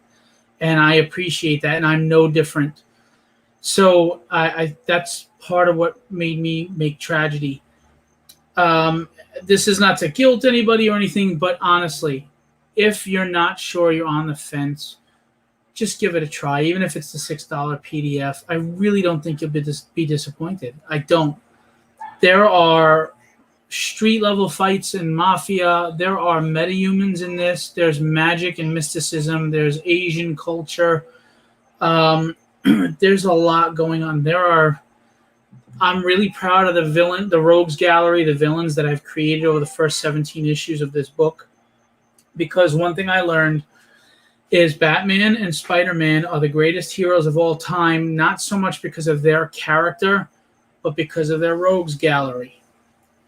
[SPEAKER 1] and I appreciate that, and I'm no different. So I that's part of what made me make Tragedy. This is not to guilt anybody or anything, but honestly, if you're not sure, you're on the fence, just give it a try, even if it's the $6 PDF. I really don't think you'll be disappointed. I don't. There are street-level fights in Mafia. There are metahumans in this. There's magic and mysticism. There's Asian culture. There's a lot going on. I'm really proud of the Rogues Gallery, the villains that I've created over the first 17 issues of this book. Because one thing I learned is Batman and Spider-Man are the greatest heroes of all time, not so much because of their character, but because of their Rogues Gallery.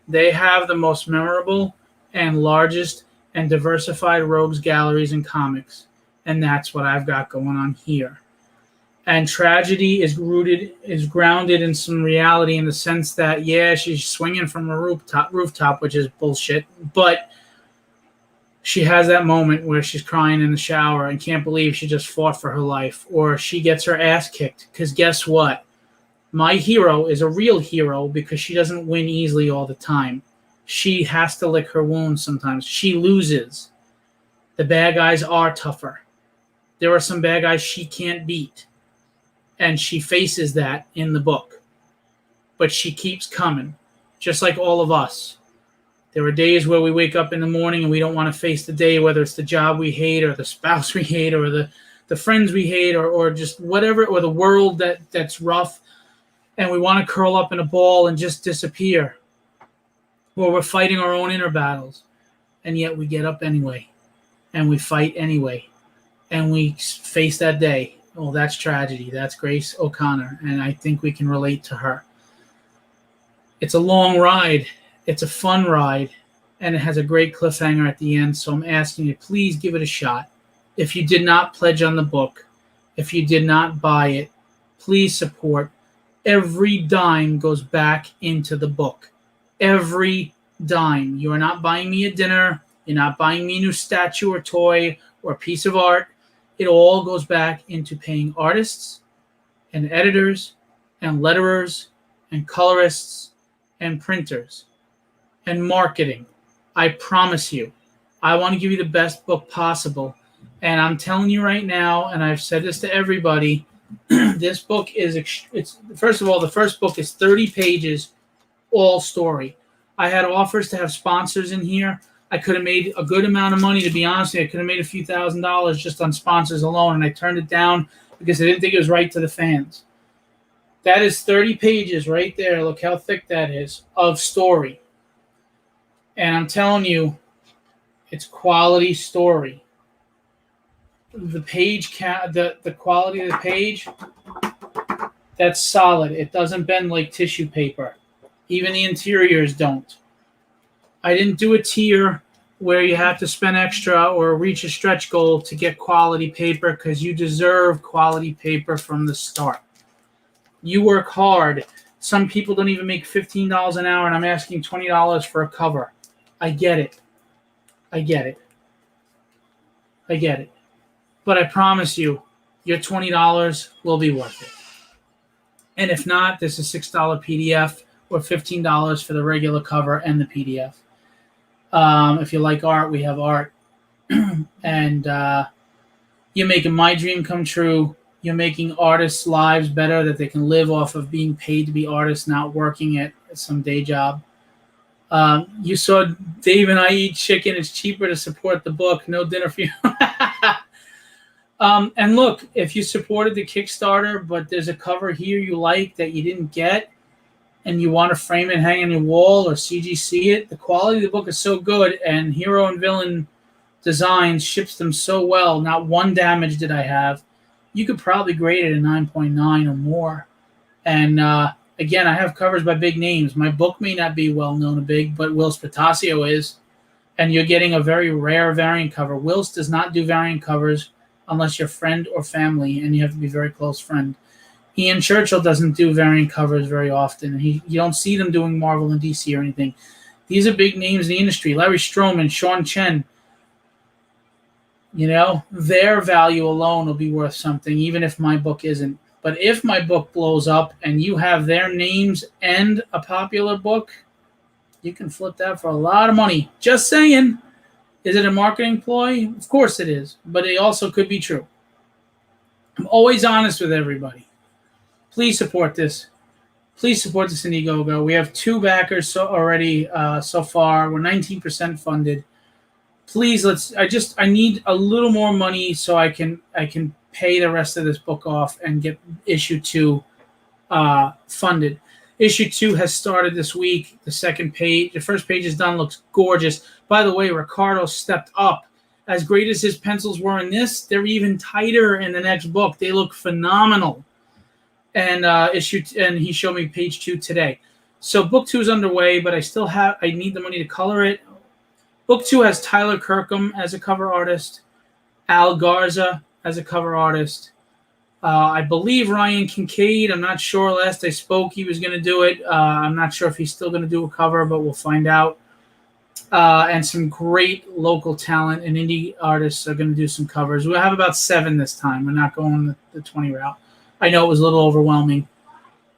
[SPEAKER 1] They have the most memorable and largest and diversified Rogues Galleries in comics. And that's what I've got going on here. And Tragedy is grounded in some reality in the sense that, yeah, she's swinging from a rooftop, which is bullshit, but she has that moment where she's crying in the shower and can't believe she just fought for her life, or she gets her ass kicked. Because guess what? My hero is a real hero because she doesn't win easily all the time. She has to lick her wounds sometimes. She loses. The bad guys are tougher. There are some bad guys she can't beat. And she faces that in the book. But she keeps coming, just like all of us. There are days where we wake up in the morning and we don't want to face the day, whether it's the job we hate or the spouse we hate or the friends we hate or just whatever, or the world that's rough. And we want to curl up in a ball and just disappear. Or we're fighting our own inner battles. And yet we get up anyway. And we fight anyway. And we face that day. Well, that's tragedy. That's Grace O'Connor. And I think we can relate to her. It's a long ride. It's a fun ride. And it has a great cliffhanger at the end. So I'm asking you, please give it a shot. If you did not pledge on the book, if you did not buy it, please support. Every dime goes back into the book. Every dime. You are not buying me a dinner. You're not buying me a new statue or toy or a piece of art. It all goes back into paying artists and editors and letterers and colorists and printers and marketing. I promise you, I want to give you the best book possible. And I'm telling you right now, and I've said this to everybody, this book it's first of all, the first book is 30 pages, all story. I had offers to have sponsors in here. I could have made a good amount of money, to be honest with you. I could have made a few $1,000s just on sponsors alone, and I turned it down because I didn't think it was right to the fans. That is 30 pages right there. Look how thick that is of story. And I'm telling you, it's quality story. The page count, the quality of the page, that's solid. It doesn't bend like tissue paper. Even the interiors don't. I didn't do a tier where you have to spend extra or reach a stretch goal to get quality paper, because you deserve quality paper from the start. You work hard. Some people don't even make $15 an hour, and I'm asking $20 for a cover. I get it. I get it. I get it. But I promise you, your $20 will be worth it. And if not, there's a $6 PDF or $15 for the regular cover and the PDF. If you like art, we have art. And you're making my dream come true. You're making artists' lives better, that they can live off of being paid to be artists, not working at some day job. You saw Dave and I eat chicken. It's cheaper to support the book. No dinner for you. And look, if you supported the Kickstarter, but there's a cover here you like that you didn't get, and you want to frame it, hang on your wall, or CGC it, the quality of the book is so good, and Hero and Villain Designs ships them so well. Not one damage did I have. You could probably grade it a 9.9 or more. And again, I have covers by big names. My book may not be well known or big, but Whilce Portacio is. And you're getting a very rare variant cover. Whilce does not do variant covers unless you're friend or family, and you have to be a very close friend. Ian Churchill doesn't do variant covers very often. You don't see them doing Marvel and DC or anything. These are big names in the industry. Larry Stroman, Sean Chen. You know, their value alone will be worth something, even if my book isn't. But if my book blows up and you have their names and a popular book, you can flip that for a lot of money. Just saying. Is it a marketing ploy? Of course it is. But it also could be true. I'm always honest with everybody. Please support this. Please support this Indiegogo. We have 2 backers already so far. We're 19% funded. Please, I need a little more money so I can pay the rest of this book off and get issue 2 funded. Issue 2 has started this week. The first page is done. Looks gorgeous. By the way, Ricardo stepped up. As great as his pencils were in this, they're even tighter in the next book. They look phenomenal. And he showed me page 2 today. So book 2 is underway, but I need the money to color it. Book 2 has Tyler Kirkham as a cover artist, Al Garza as a cover artist. I believe Ryan Kincaid. I'm not sure. Last I spoke, he was going to do it. I'm not sure if he's still going to do a cover, but we'll find out. And some great local talent and indie artists are going to do some covers. We'll have about 7 this time. We're not going the 20 route. I know it was a little overwhelming.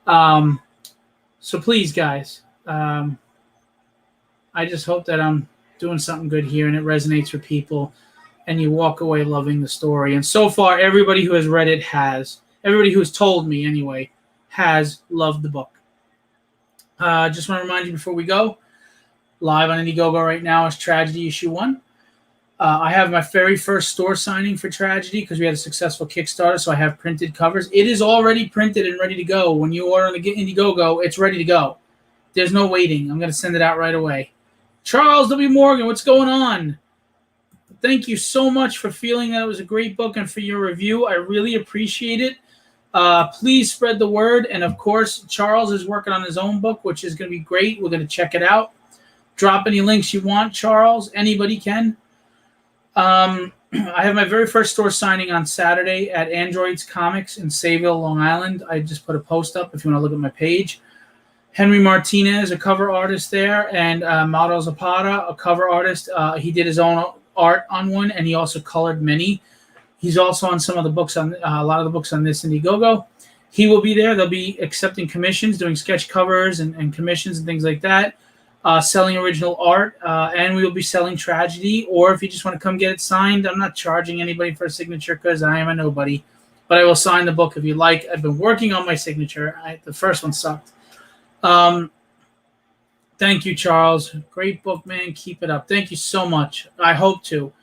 [SPEAKER 1] So please, guys, I just hope that I'm doing something good here and it resonates with people. and you walk away loving the story. And so far, everybody who has read it has. Everybody who has told me, anyway, has loved the book. Just want to remind you before we go, live on Indiegogo right now is Tragedy Issue 1. I have my very first store signing for Tragedy because we had a successful Kickstarter, so I have printed covers. It is already printed and ready to go. When you order on the Indiegogo, it's ready to go. There's no waiting. I'm going to send it out right away. Charles W. Morgan, what's going on? Thank you so much for feeling that it was a great book and for your review. I really appreciate it. Please spread the word. And, of course, Charles is working on his own book, which is going to be great. We're going to check it out. Drop any links you want, Charles. Anybody can. I have my very first store signing on Saturday at Androids Comics in Sayville, Long Island. I just put a post up if you want to look at my page. Henry Martinez, a cover artist there, and Mauro Zapata, a cover artist. He did his own art on one, and he also colored many. He's also on some of the books on a lot of the books on this Indiegogo. He will be there. They'll be accepting commissions, doing sketch covers and commissions and things like that. Selling original art, and we will be selling Tragedy. Or if you just want to come get it signed, I'm not charging anybody for a signature because I am a nobody. But I will sign the book if you like. I've been working on my signature. The first one sucked. Thank you, Charles. Great book, man. Keep it up. Thank you so much. I hope to.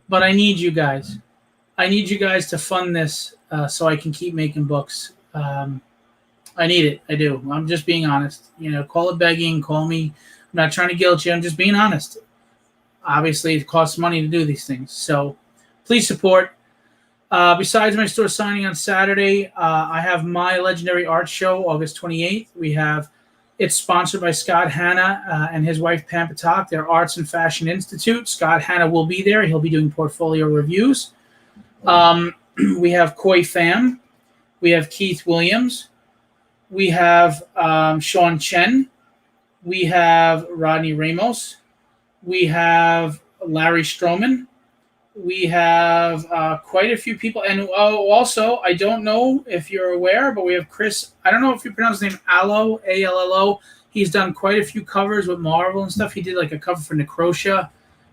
[SPEAKER 1] But I need you guys. I need you guys to fund this so I can keep making books. I need it. I do. I'm just being honest. Call it begging. Call me. I'm not trying to guilt you. I'm just being honest. Obviously, it costs money to do these things. So please support. Besides my store signing on Saturday, I have my Legendary Art Show August 28th. It's sponsored by Scott Hanna and his wife Pam Patak, their Arts and Fashion Institute. Scott Hanna will be there. He'll be doing portfolio reviews. We have Koi Pham. We have Keith Williams. We have Sean Chen. We have Rodney Ramos. We have Larry Stroman. We have quite a few people. And also, I don't know if you're aware, but we have Chris. I don't know if you pronounce his name Allo, A-L-L-O. He's done quite a few covers with Marvel and stuff. He did like a cover for Necrotia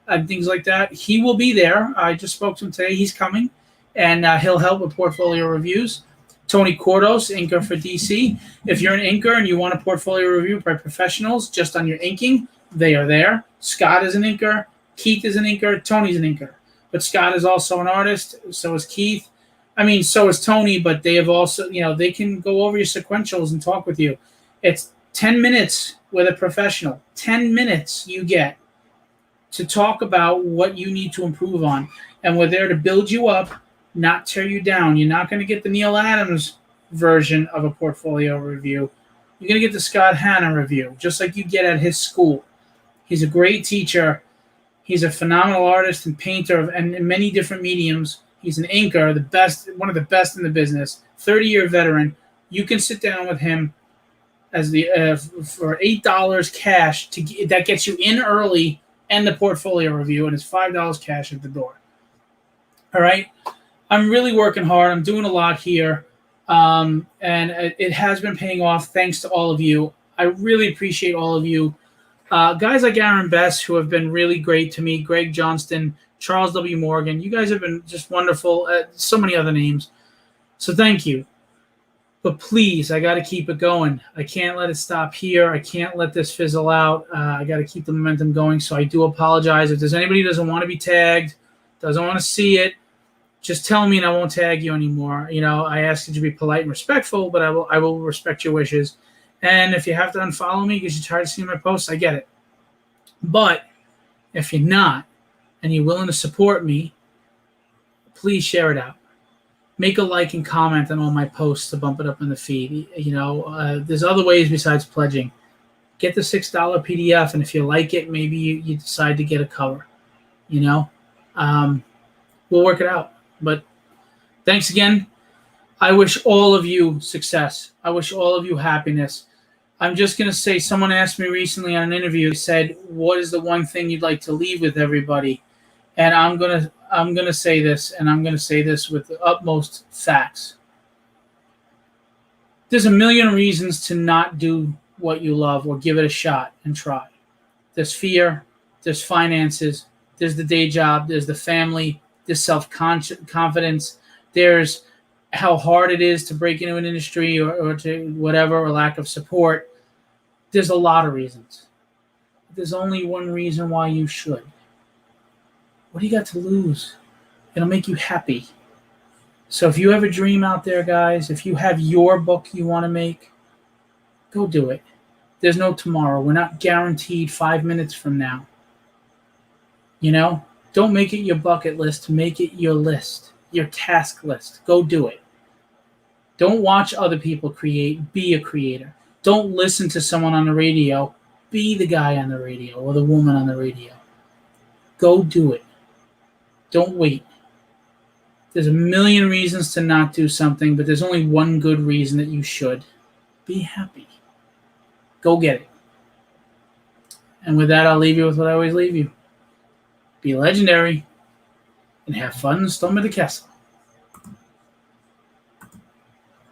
[SPEAKER 1] and things like that. He will be there. I just spoke to him today. He's coming. And he'll help with portfolio reviews. Tony Cordos, inker for DC. If you're an inker and you want a portfolio review by professionals just on your inking, they are there. Scott is an inker. Keith is an inker. Tony's an inker. But Scott is also an artist. So is Keith. So is Tony, but they have also, they can go over your sequentials and talk with you. It's 10 minutes with a professional. 10 minutes you get to talk about what you need to improve on. And we're there to build you up, not tear you down. You're not going to get the Neil Adams version of a portfolio review. You're going to get the Scott Hanna review, just like you get at his school. He's a great teacher. He's a phenomenal artist and painter and in many different mediums. He's an inker, the best, one of the best in the business, 30-year veteran. You can sit down with him as for $8 cash that gets you in early and the portfolio review, and it's $5 cash at the door. All right. I'm really working hard. I'm doing a lot here, and it has been paying off thanks to all of you. I really appreciate all of you. Guys like Aaron Bess, who have been really great to me, Greg Johnston, Charles W. Morgan. You guys have been just wonderful. So many other names. So thank you. But please, I got to keep it going. I can't let it stop here. I can't let this fizzle out. I got to keep the momentum going. So I do apologize. If there's anybody who doesn't want to be tagged, doesn't want to see it, just tell me and I won't tag you anymore. I ask you to be polite and respectful, but I will respect your wishes. And if you have to unfollow me because you're tired of seeing my posts, I get it. But if you're not and you're willing to support me, please share it out. Make a like and comment on all my posts to bump it up in the feed. There's other ways besides pledging. Get the $6 PDF, and if you like it, maybe you decide to get a cover. We'll work it out. But thanks again. I wish all of you success. I wish all of you happiness. I'm just going to say, someone asked me recently on an interview, said, what is the one thing you'd like to leave with everybody? And I'm going to say this, and I'm going to say this with the utmost facts. There's a million reasons to not do what you love or give it a shot and try. There's fear, there's finances, there's the day job, there's the family, There's self-confidence. There's how hard it is to break into an industry or to whatever, or lack of support. There's a lot of reasons. There's only one reason why you should. What do you got to lose? It'll make you happy. So if you have a dream out there, guys, if you have your book you want to make, go do it. There's no tomorrow. We're not guaranteed 5 minutes from now. You know? Don't make it your bucket list. Make it your list, your task list. Go do it. Don't watch other people create. Be a creator. Don't listen to someone on the radio. Be the guy on the radio or the woman on the radio. Go do it. Don't wait. There's a million reasons to not do something, but there's only one good reason that you should. Be happy. Go get it. And with that, I'll leave you with what I always leave you. Be legendary and have fun in Storm of the Castle.